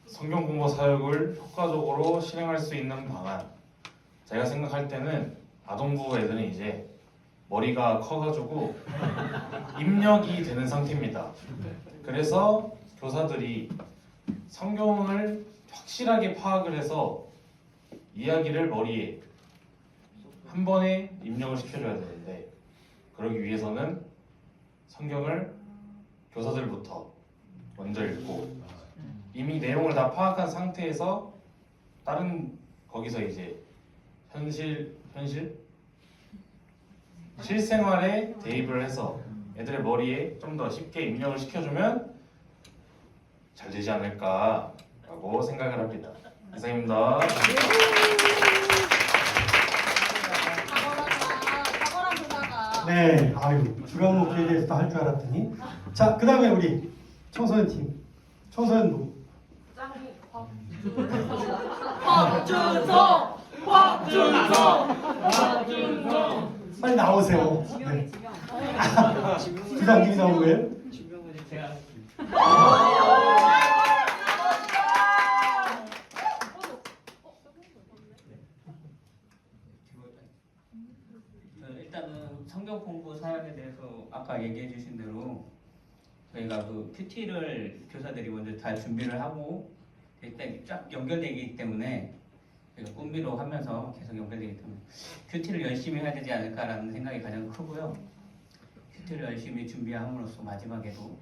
성경 공부 사역을 효과적으로 실행할 수 있는 방안. 제가 생각할 때는 아동부 애들은 이제 머리가 커가지고 입력이 되는 상태입니다. 그래서 교사들이 성경을 확실하게 파악을 해서 이야기를 머리에 한 번에 입력을 시켜줘야 되는데, 그러기 위해서는 성경을 교사들부터 먼저 읽고 이미 내용을 다 파악한 상태에서 다른 거기서 이제 실생활에 대입을 해서 애들의 머리에 좀 더 쉽게 입력을 시켜주면 잘 되지 않을까라고 생각을 합니다. 이상입니다. 탁월한 교사가. 네, 아유 주간 목표에 대해서 할 줄 알았더니. 자, 그 다음에 우리 청소년 팀, 청소년부. 빨리 나오세요. 네. 부장님이 나온 거예요? 일단은 성경 공부 사역에 대해서 아까 얘기해 주신 대로 저희가 그 큐티를 교사들이 먼저 다 준비를 하고 일단 쫙 연결되기 때문에 저희가 꿈비로 하면서 계속 연결되기 때문에 큐티를 열심히 해야 되지 않을까라는 생각이 가장 크고요. 큐티를 열심히 준비함으로써 마지막에도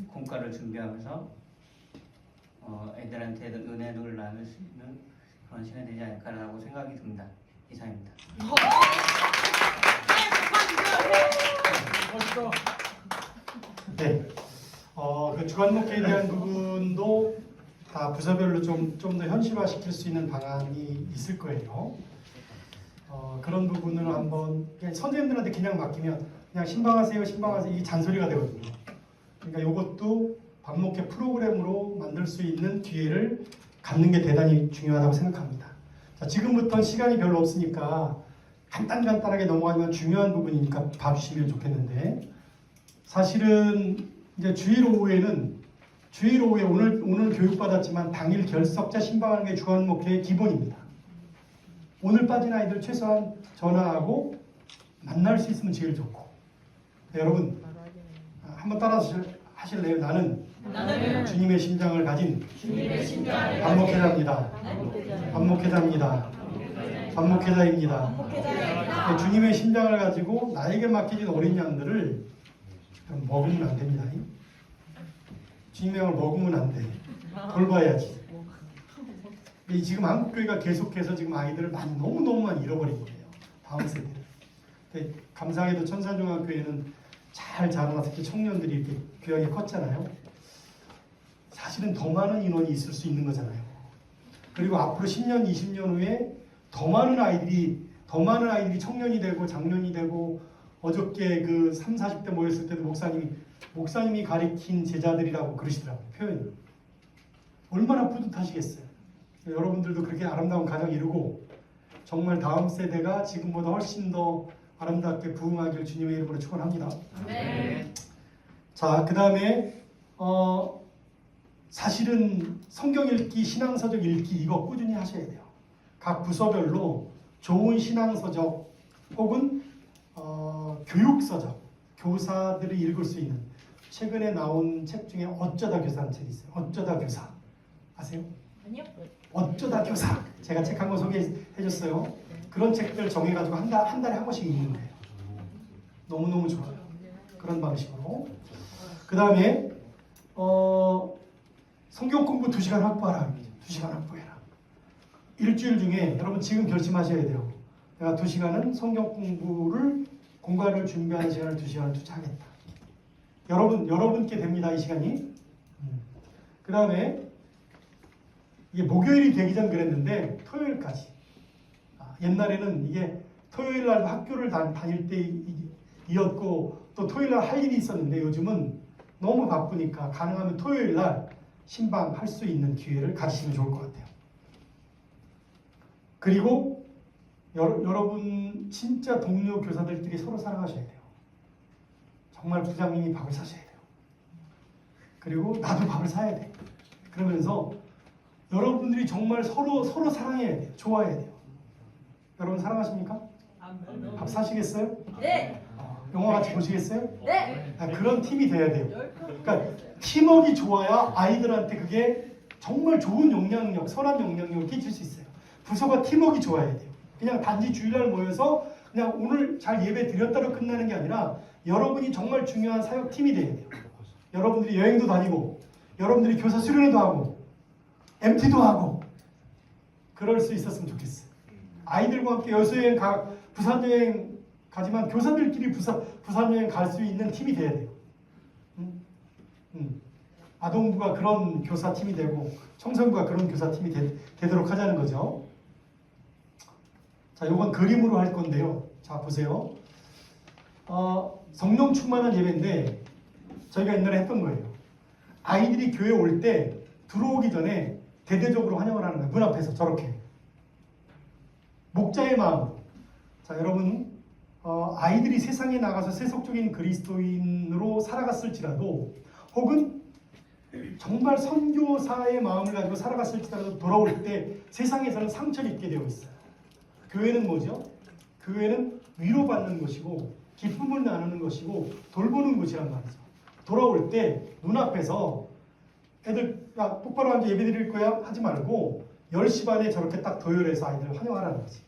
공과를 준비하면서 애들한테 은혜를 나눌 수 있는 그런 시간이 되지 않을까라고 생각이 듭니다. 이상입니다. 네. 그 주간 목회에 대한 부분도 다 부서별로 좀 더 현실화시킬 수 있는 방안이 있을 거예요. 그런 부분을 한번 그냥 선생님들한테 그냥 맡기면 그냥 신방하세요, 신방하세요 이게 잔소리가 되거든요. 그러니까 이것도 방목회 프로그램으로 만들 수 있는 기회를 갖는 게 대단히 중요하다고 생각합니다. 자, 지금부터는 시간이 별로 없으니까 간단하게 넘어가면 중요한 부분이니까 봐주시면 좋겠는데, 사실은 이제 주일 오후에 오늘 교육받았지만 당일 결석자 신방하는 게 주간 목회의 기본입니다. 오늘 빠진 아이들 최소한 전화하고 만날 수 있으면 제일 좋고. 네, 여러분 한번 따라서 하실래요? 나는 주님의 심장을 가진 반목회자입니다. 반목회자입니다. 반목회자입니다. 네, 주님의 심장을 가지고 나에게 맡겨진 어린 양들을 먹으면 안 됩니다. 주님의 양을 먹으면 안 돼. 돌봐야지. 지금 한국교회가 계속해서 지금 아이들을 너무 많이 잃어버린 거예요. 다음 세대를. 근데 감사하게도 천산중학교에는 잘 자라나 특히 청년들이 이렇게 귀하게 컸잖아요. 사실은 더 많은 인원이 있을 수 있는 거잖아요. 그리고 앞으로 10년, 20년 후에 더 많은 아이들이 청년이 되고 장년이 되고, 어저께 그 30, 40대 모였을 때도 목사님이 가리킨 제자들이라고 그러시더라고요. 표현을. 얼마나 뿌듯하시겠어요. 여러분들도 그렇게 아름다운 가정 이루고 정말 다음 세대가 지금보다 훨씬 더 아름답게 부흥하길 주님의 이름으로 축원합니다. 네. 자, 그 다음에 사실은 성경 읽기, 신앙서적 읽기 이거 꾸준히 하셔야 돼요. 각 부서별로 좋은 신앙서적 혹은 교육서적, 교사들이 읽을 수 있는 최근에 나온 책 중에 어쩌다 교사라는 책이 있어요. 어쩌다 교사 아세요? 아니요. 어쩌다 교사, 제가 책 한 권 소개해줬어요. 그런 책들 정해가지고 한 달에 한 권씩 읽는 거예요. 너무너무 좋아요. 그런 방식으로. 그 다음에 성경 공부 2시간 확보하라. 2시간 확보해라. 일주일 중에 여러분 지금 결심하셔야 돼요. 내가 2시간은 성경 공부를 공부를 준비하는 시간을 2시간을 투자하겠다. 여러분께 됩니다. 이 시간이. 그 다음에 이게 목요일이 되기 전 그랬는데 토요일까지. 옛날에는 이게 토요일 날 학교를 다닐 때이었고 또 토요일 날 할 일이 있었는데, 요즘은 너무 바쁘니까 가능하면 토요일 날 신방할 수 있는 기회를 가지시면 좋을 것 같아요. 그리고 여러분 진짜 동료 교사들끼리 서로 사랑하셔야 돼요. 정말 부장님이 밥을 사셔야 돼요. 그리고 나도 밥을 사야 돼. 그러면서 여러분들이 정말 서로 사랑해야 돼요. 좋아해야 돼요. 여러분 사랑하십니까? 밥 사시겠어요? 네. 영화 같이 보시겠어요? 네. 그런 팀이 돼야 돼요. 그러니까 팀워크가 좋아야 아이들한테 그게 정말 좋은 영향력, 선한 영향력을 끼칠 수 있어요. 부서가 팀워크가 좋아야 돼요. 그냥 단지 주일날 모여서 그냥 오늘 잘 예배 드렸다로 끝나는 게 아니라 여러분이 정말 중요한 사역팀이 돼야 돼요. 여러분들이 여행도 다니고 여러분들이 교사 수련회도 하고 MT도 하고 그럴 수 있었으면 좋겠어요. 아이들과 함께 여수여행 부산 여행 가지만 교사들끼리 부산 여행 갈 수 있는 팀이 돼야 돼요. 아동부가 그런 교사팀이 되고 청소년부가 그런 교사팀이 되도록 하자는 거죠. 자, 이건 그림으로 할 건데요. 자, 보세요. 성령 충만한 예배인데 저희가 옛날에 했던 거예요. 아이들이 교회 올 때 들어오기 전에 대대적으로 환영을 하는 거예요. 문 앞에서 저렇게. 목자의 마음. 자, 여러분 아이들이 세상에 나가서 세속적인 그리스도인으로 살아갔을지라도 혹은 정말 선교사의 마음을 가지고 살아갔을지라도 돌아올 때 세상에서는 상처를 입게 되어 있어요. 교회는 뭐죠? 교회는 위로받는 것이고 기쁨을 나누는 것이고 돌보는 곳이란 말이죠. 돌아올 때 눈앞에서 애들 야 똑바로 앉아 예배 드릴 거야 하지 말고 10시 반에 저렇게 딱 도열해서 아이들을 환영하라는 거지.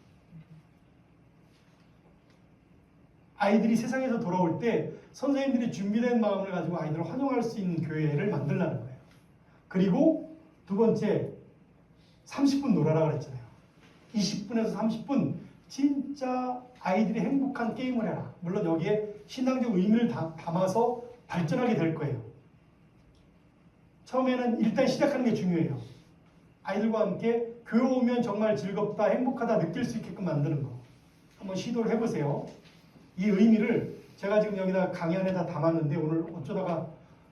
아이들이 세상에서 돌아올 때 선생님들이 준비된 마음을 가지고 아이들을 환영할 수 있는 교회를 만들라는 거예요. 그리고 두 번째 30분 놀아라 그랬잖아요. 20분에서 30분 진짜 아이들이 행복한 게임을 해라. 물론 여기에 신앙적 의미를 담아서 발전하게 될 거예요. 처음에는 일단 시작하는 게 중요해요. 아이들과 함께 교회 오면 정말 즐겁다, 행복하다 느낄 수 있게끔 만드는 거. 한번 시도를 해보세요. 이 의미를 제가 지금 여기다 강의 안에다 담았는데 오늘 어쩌다가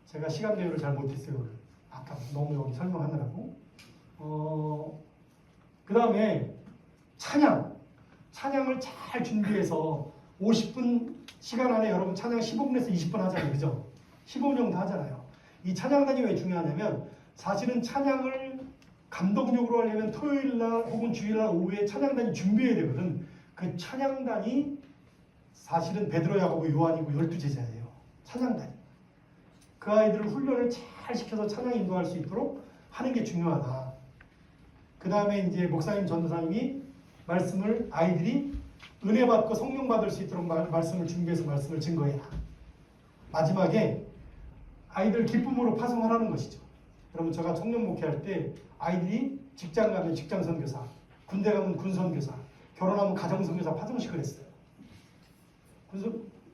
제가 시간 배열을 잘 못했어요. 오늘. 아까 너무 여기 설명하느라고. 그 다음에 찬양을 잘 준비해서 50분 시간 안에 여러분 찬양 15분에서 20분 하잖아요. 그죠? 15분 정도 하잖아요. 이 찬양단이 왜 중요하냐면 사실은 찬양을 감동적으로 하려면 토요일날 혹은 주일날 오후에 찬양단이 준비해야 되거든. 그 찬양단이 사실은 베드로, 야고보, 요한이고 12제자예요. 찬양단이. 그 아이들을 훈련을 잘 시켜서 찬양 인도할 수 있도록 하는 게 중요하다. 그 다음에 이제 목사님, 전도사님이 말씀을 아이들이 은혜 받고 성령 받을 수 있도록 말씀을 준비해서 말씀을 증거해라. 마지막에 아이들 기쁨으로 파송하라는 것이죠. 여러분 제가 청년 목회할 때 아이들이 직장 가면 직장 선교사, 군대 가면 군 선교사, 결혼하면 가정 선교사 파송식을 했어요.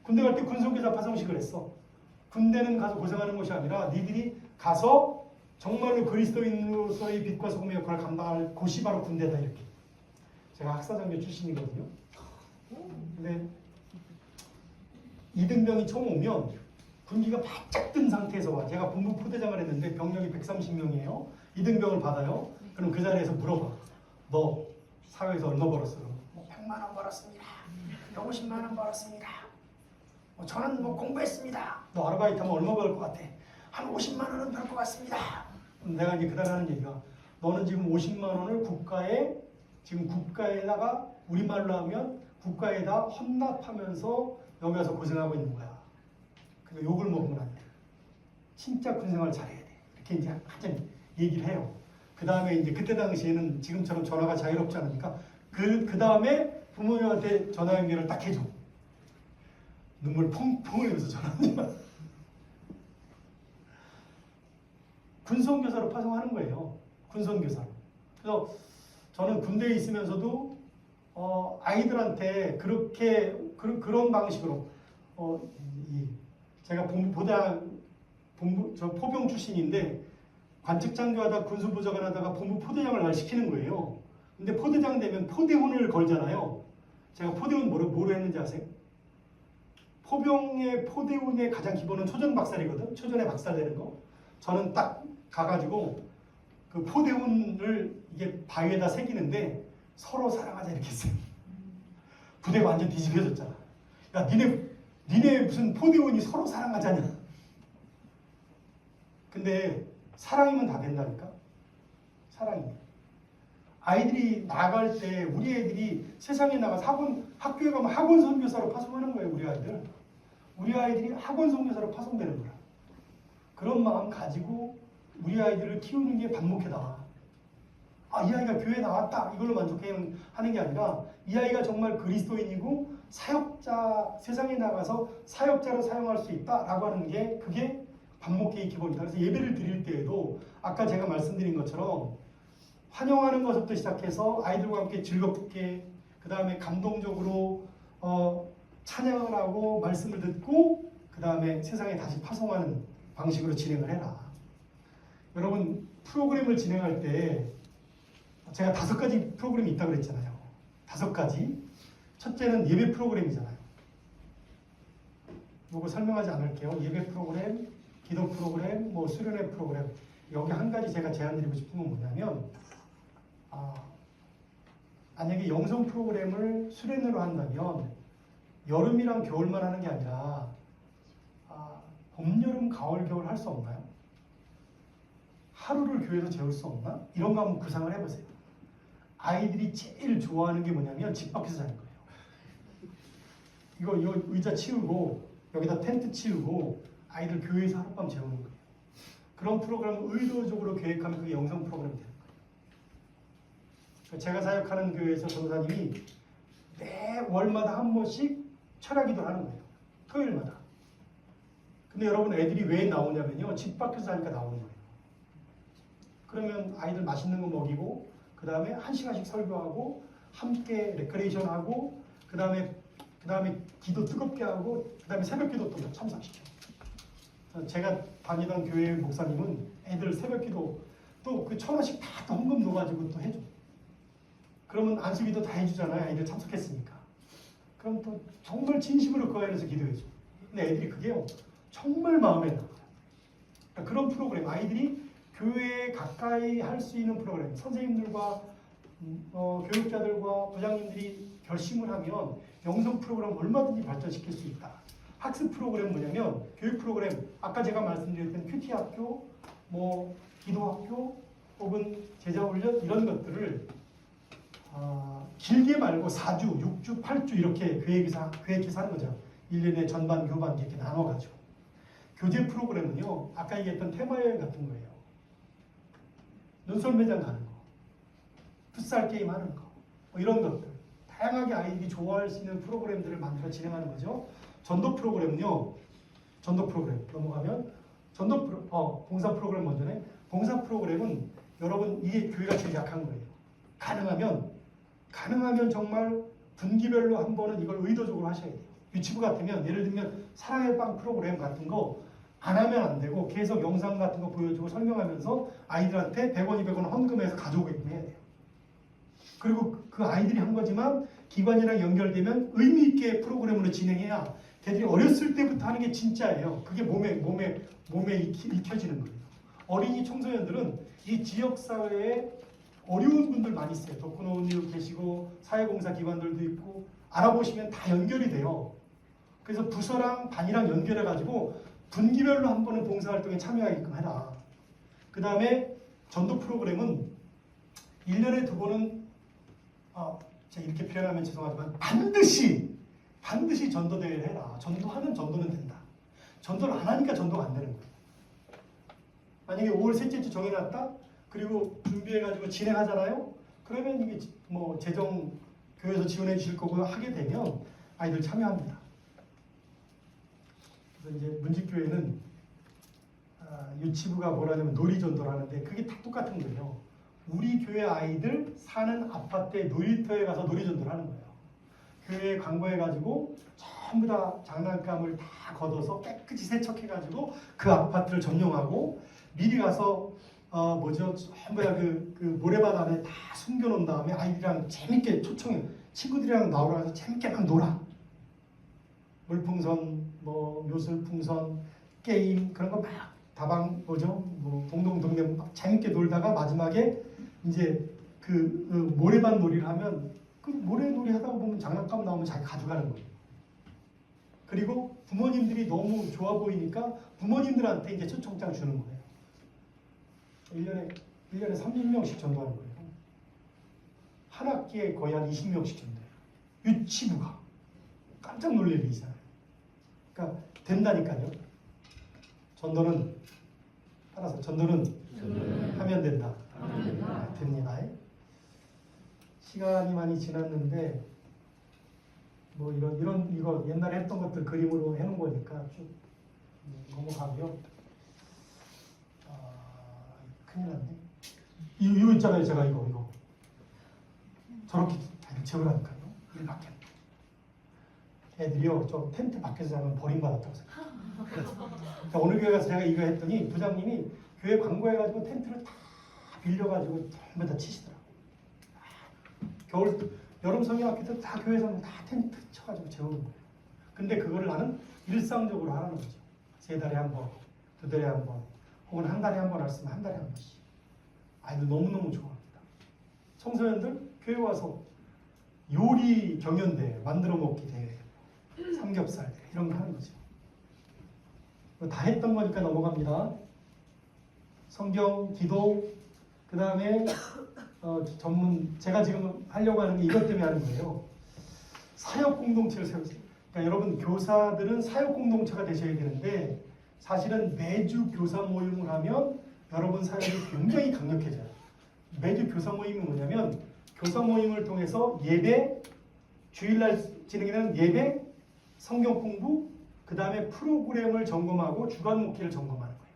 군대 갈 때 군 선교사 파송식을 했어. 군대는 가서 고생하는 것이 아니라 니들이 가서 정말로 그리스도인으로서의 빛과 소금의 역할을 감당할 곳이 바로 군대다 이렇게. 제가 학사장교 출신이거든요. 근데 이등병이 처음 오면 군기가 바짝 든 상태에서 와. 제가 본부 포대장을 했는데 병력이 130명이에요. 이등병을 받아요. 그럼 그 자리에서 물어봐. 너 사회에서 얼마 벌었어? 뭐 100만 원 벌었습니다. 150만 원 벌었습니다. 저는 뭐 공부했습니다. 너 아르바이트하면 얼마 벌 것 같아? 한 50만 원은 벌 것 같습니다. 내가 이제 그날 하는 얘기가 너는 지금 50만 원을 국가에다가 우리말로 하면 국가에다 헌납하면서 여기 와서 고생하고 있는 거야. 그러니까 욕을 먹으면 안 돼. 진짜 군생활 잘해야 돼. 이렇게 이제 하여튼 얘기를 해요. 그 다음에 이제 그때 당시에는 지금처럼 전화가 자유롭지 않으니까 그 다음에 부모님한테 전화 연결을 딱 해줘. 눈물 펑펑 흘리면서 전화하지 마. 군선교사로 파송하는 거예요. 군선교사로. 그래서 저는 군대에 있으면서도 아이들한테 그렇게 그런 방식으로 제가 저 포병 출신인데 관측장교하다 군수부장을 하다가 본부 포대장을 날 시키는 거예요. 근데 포대장 되면 포대훈을 걸잖아요. 제가 포대훈 뭐로 했는지 아세요? 포병의 포대훈의 가장 기본은 초전 박살이거든. 초전에 박살내는 거. 저는 딱 가가지고 그 포대훈을 이게 바위에다 새기는데 서로 사랑하자 이렇게 했어요. 부대가 완전 뒤집혀졌잖아. 야 니네 무슨 포대원이 서로 사랑하자냐. 근데 사랑이면 다 된다니까. 사랑이면. 아이들이 나갈 때 우리 애들이 세상에 나가서 학교에 가면 학원 선교사로 파송하는 거예요. 우리 아이들. 우리 아이들이 학원 선교사로 파송되는 거야. 그런 마음 가지고 우리 아이들을 키우는 게 반목회다. 아, 이 아이가 교회 나왔다 이걸로 만족하는 게 아니라 이 아이가 정말 그리스도인이고 사역자, 세상에 나가서 사역자로 사용할 수 있다라고 하는 게 그게 반목회의 기본이다. 그래서 예배를 드릴 때에도 아까 제가 말씀드린 것처럼 환영하는 것부터 시작해서 아이들과 함께 즐겁게 그 다음에 감동적으로 찬양을 하고 말씀을 듣고 그 다음에 세상에 다시 파송하는 방식으로 진행을 해라. 여러분 프로그램을 진행할 때 제가 5가지 프로그램이 있다고 그랬잖아요. 5가지. 첫째는 예배 프로그램이잖아요. 이거 설명하지 않을게요. 예배 프로그램, 기도 프로그램, 뭐 수련회 프로그램. 여기 한 가지 제가 제안드리고 싶은 건 뭐냐면 만약에 영성 프로그램을 수련회로 한다면 여름이랑 겨울만 하는 게 아니라 봄, 여름, 가을, 겨울 할 수 없나요? 하루를 교회에서 재울 수 없나? 이런 거 한번 구상을 해보세요. 아이들이 제일 좋아하는 게 뭐냐면 집 밖에서 자는 거예요. 이거 의자 치우고 여기다 텐트 치우고 아이들 교회에서 하룻밤 재우는 거예요. 그런 프로그램을 의도적으로 계획하면 그게 영성 프로그램이 되는 거예요. 제가 사역하는 교회에서 전도사님이 매 월마다 한 번씩 철야기도를 하는 거예요. 토요일마다. 근데 여러분 애들이 왜 나오냐면요. 집 밖에서 자니까 나오는 거예요. 그러면 아이들 맛있는 거 먹이고 그 다음에 1시간씩 설교하고 함께 레크레이션하고 그 다음에 기도 뜨겁게 하고 그 다음에 새벽기도 또 참석시켜. 제가 다니던 교회 목사님은 애들 새벽기도 또 그 1,000원씩 다 또 헌금 넣어가지고 또 해줘. 그러면 안수기도 다 해주잖아요. 아이들 참석했으니까. 그럼 또 정말 진심으로 그 안에서 기도해줘. 근데 애들이 그게요 정말 마음에 남아요. 그러니까 그런 프로그램 아이들이 교회에 가까이 할 수 있는 프로그램 선생님들과 교육자들과 부장님들이 결심을 하면 영성 프로그램 얼마든지 발전시킬 수 있다. 학습 프로그램 뭐냐면 교육 프로그램 아까 제가 말씀드렸던 큐티 학교, 뭐 기도학교 혹은 제자훈련 이런 것들을 길게 말고 4주, 6주, 8주 이렇게 계획해서 하는 거죠. 1년에 전반, 교반 이렇게 나눠가지고. 교재 프로그램은요. 아까 얘기했던 테마여행 같은 거예요. 눈썰매장 가는 거, 풋살 게임 하는 거, 뭐 이런 것들. 다양하게 아이들이 좋아할 수 있는 프로그램들을 만들어 진행하는 거죠. 전도 프로그램은요. 전도 프로그램 넘어가면 봉사 프로그램 먼저네. 봉사 프로그램은 여러분 이게 교회가 제일 약한 거예요. 가능하면 정말 분기별로 한 번은 이걸 의도적으로 하셔야 돼요. 유치부 같으면 예를 들면 사랑의 빵 프로그램 같은 거 안 하면 안 되고 계속 영상 같은 거 보여주고 설명하면서 아이들한테 100원, 200원 헌금해서 가져오게끔 해야 돼요. 그리고 그 아이들이 한 거지만 기관이랑 연결되면 의미 있게 프로그램으로 진행해야 걔들이 어렸을 때부터 하는 게 진짜예요. 그게 몸에 익혀지는 거예요. 어린이 청소년들은 이 지역사회에 어려운 분들 많이 있어요. 독거노인들 계시고 사회봉사 기관들도 있고 알아보시면 다 연결이 돼요. 그래서 부서랑 반이랑 연결해가지고 분기별로 한 번은 봉사활동에 참여하게끔 해라. 그 다음에 전도 프로그램은 1년에 2번은 제가 이렇게 표현하면 죄송하지만 반드시 전도대회를 해라. 전도하면 전도는 된다. 전도를 안 하니까 전도가 안 되는 거예요. 만약에 5월 셋째 주 정해놨다? 그리고 준비해가지고 진행하잖아요? 그러면 이게 뭐 재정 교회에서 지원해 주실 거고 하게 되면 아이들 참여합니다. 그래서 이제 문직교회는 유치부가 뭐라냐면 놀이전도를 하는데 그게 다 똑같은 거예요. 우리 교회 아이들 사는 아파트에 놀이터에 가서 놀이전도를 하는 거예요. 교회에 광고해가지고 전부 다 장난감을 다 걷어서 깨끗이 세척해가지고 그 아파트를 점령하고 미리 가서 전부 다 그 모래밭 안에 다 숨겨놓은 다음에 아이들이랑 재밌게 초청해 친구들이랑 나오라 해서 재밌게 막 놀아. 물풍선, 뭐 묘술풍선, 게임 그런 거 막 다방 동동동네 막 재밌게 놀다가 마지막에 이제 그 모래밭 놀이를 하면 그 모래놀이 하다 보면 장난감 나오면 자기 가져가는 거예요. 그리고 부모님들이 너무 좋아 보이니까 부모님들한테 이제 초청장 주는 거예요. 1년에 30명씩 전도하는 거예요. 한 학기에 거의 한 20명씩 전도해요. 유치부가. 깜짝 놀랄 일이잖아요. 그러니까 된다니까요. 전도는 따라서 전도는 하면 된다. 됩니다. 시간이 많이 지났는데 뭐 이거 옛날에 했던 것들 그림으로 해놓은 거니까 쭉 넘어가고요. 큰일 났네. 이거 있잖아요. 제가 이거 저렇게 재우라니까요. 일 밖에. 애들이요, 저 텐트 밖에서 자면 버림받았다고 생각해요. 오늘 교회 가서 제가 이거 했더니 부장님이 교회 광고해가지고 텐트를 다 빌려가지고 전부 다 치시더라고요. 여름 성경학교 때 다 교회에서 다 텐트 쳐가지고 재우는 거예요. 근데 그거를 나는 일상적으로 하라는 거죠. 3달에 한 번, 2달에 한 번, 혹은 한 달에 한 번 했으면 한 달에 한 번씩. 아이들 너무너무 좋아합니다. 청소년들 교회 와서 요리 경연대, 만들어 먹기 대회, 삼겹살 대회 이런 거 하는 거죠. 다 했던 거니까 넘어갑니다. 성경, 기도, 그 다음에 전문, 제가 지금 하려고 하는 게 이것 때문에 하는 거예요. 사역 공동체를 세우세요. 그러니까 여러분 교사들은 사역 공동체가 되셔야 되는데 사실은 매주 교사 모임을 하면 여러분 사역이 굉장히 강력해져요. 매주 교사 모임이 뭐냐면 교사 모임을 통해서 예배, 주일날 진행되는 예배, 성경 공부, 그 다음에 프로그램을 점검하고 주간 목회를 점검하는 거예요.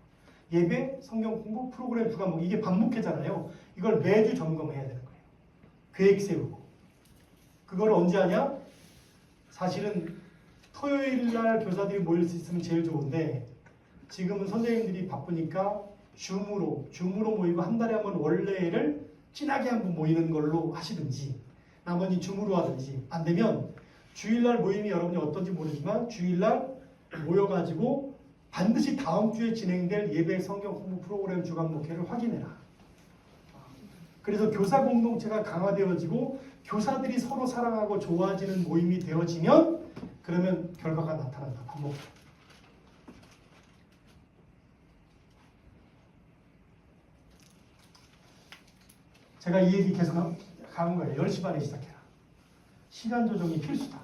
예배, 성경 공부, 프로그램, 주간 목회, 이게 반목회잖아요. 이걸 매주 점검해야 되는 거예요. 계획 세우고. 그걸 언제 하냐? 사실은 토요일날 교사들이 모일 수 있으면 제일 좋은데 지금은 선생님들이 바쁘니까 줌으로 모이고 한 달에 한 번 원래를 진하게 한번 모이는 걸로 하시든지 나머지 줌으로 하든지, 안 되면 주일날 모임이 여러분이 어떤지 모르지만 주일날 모여가지고 반드시 다음 주에 진행될 예배 성경 공부 프로그램 주간 목회를 확인해라. 그래서 교사 공동체가 강화되어지고 교사들이 서로 사랑하고 좋아지는 모임이 되어지면 그러면 결과가 나타난다. 반복. 제가 이 얘기 계속 가는 거예요. 10시 반에 시작해라. 시간 조정이 필수다.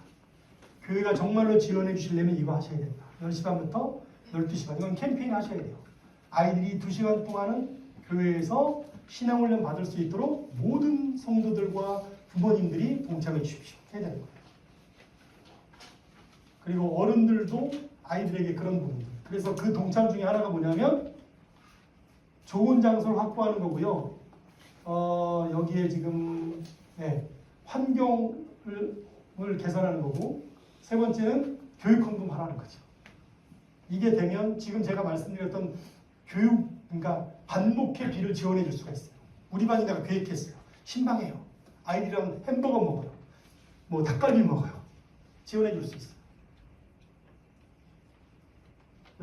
교회가 정말로 지원해 주시려면 이거 하셔야 된다. 10시 반부터 12시 반. 이건 캠페인 하셔야 돼요. 아이들이 2시간 동안은 교회에서 신앙훈련 받을 수 있도록 모든 성도들과 부모님들이 동참해 주십시오. 해야 되는 거예요. 그리고 어른들도 아이들에게 그런 부분들. 그래서 그 동참 중에 하나가 뭐냐면 좋은 장소를 확보하는 거고요. 여기에 지금 환경을 개선하는 거고, 세 번째는 교육 헌금하라는 거죠. 이게 되면 지금 제가 말씀드렸던 교육, 그러니까 반목회비를 지원해 줄 수가 있어요. 우리 반이 내가 계획했어요. 신방해요. 아이들이랑 햄버거 먹어요. 뭐 닭갈비 먹어요. 지원해 줄 수 있어요.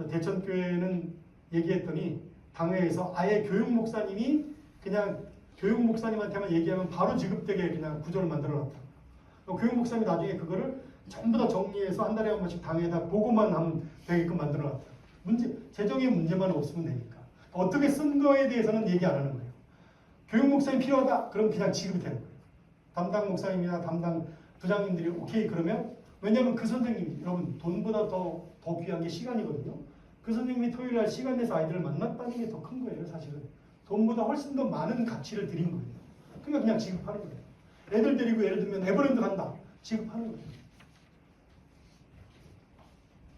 대천교회는 얘기했더니 당회에서 아예 교육 목사님이 그냥 교육 목사님한테만 얘기하면 바로 지급되게 그냥 구조를 만들어 놨다. 교육 목사님이 나중에 그거를 전부 다 정리해서 한 달에 한 번씩 당에다 보고만 하면 되게끔 만들어 놨다. 재정의 문제만 없으면 되니까. 어떻게 쓴 거에 대해서는 얘기 안 하는 거예요. 교육 목사님 필요하다? 그럼 그냥 지급이 되는 거예요. 담당 목사님이나 담당 부장님들이 오케이 그러면, 왜냐하면 그 선생님이, 여러분 돈보다 더 귀한 게 시간이거든요. 그 선생님이 토요일 날 시간 내서 아이들을 만났다는 게 더 큰 거예요. 사실은 돈보다 훨씬 더 많은 가치를 드린 거예요. 그러니까 그냥 지급하는 거예요. 애들 데리고 예를 들면 에버랜드 간다. 지급하는 거예요.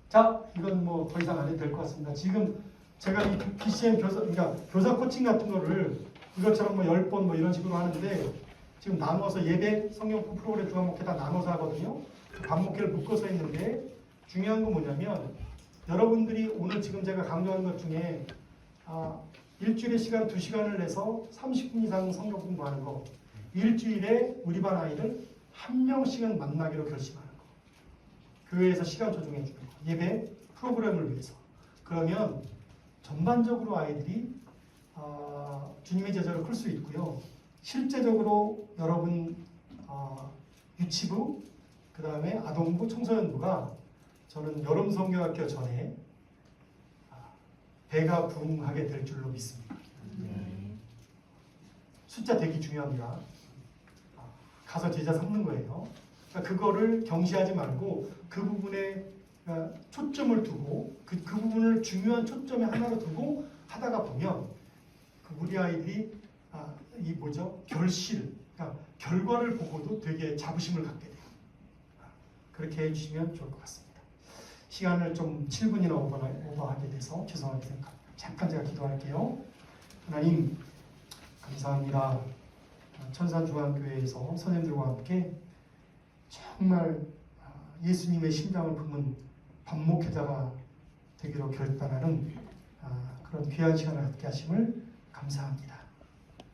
자, 이건 뭐 더 이상 안 해도 될 것 같습니다. 지금 제가 이 PCM 교사, 그러니까 교사 코칭 같은 거를 이것처럼 뭐 10번 뭐 이런 식으로 하는데 지금 나눠서 예배, 성경 프로그램, 주간 목회 다 나눠서 하거든요. 반목회를 묶어서 했는데 중요한 건 뭐냐면 여러분들이 오늘 지금 제가 강조하는 것 중에 일주일에 시간 2시간을 내서 30분 이상 성경 공부하는 거, 일주일에 우리 반 아이를 한 명씩은 만나기로 결심하는 거, 교회에서 시간 조정해 주는 거, 예배 프로그램을 위해서. 그러면 전반적으로 아이들이 주님의 제자로 클 수 있고요. 실제적으로 여러분 유치부, 그 다음에 아동부, 청소년부가 저는 여름 성경학교 전에 배가 부흥하게 될 줄로 믿습니다. 숫자 되게 중요합니다. 가서 제자 삼는 거예요. 그러니까 그거를 경시하지 말고 그 부분에 초점을 두고 그 부분을 중요한 초점에 하나로 두고 하다가 보면 우리 아이들이 이 뭐죠? 결실, 그러니까 결과를 보고도 되게 자부심을 갖게 돼요. 그렇게 해주시면 좋을 것 같습니다. 시간을 좀 7분이나 오버하게 돼서 죄송하게 생각합니다. 잠깐 제가 기도할게요. 하나님 감사합니다. 천산중앙교회에서 선생님들과 함께 정말 예수님의 심장을 품은 반목회자가 되기로 결단하는 그런 귀한 시간을 갖게 하심을 감사합니다.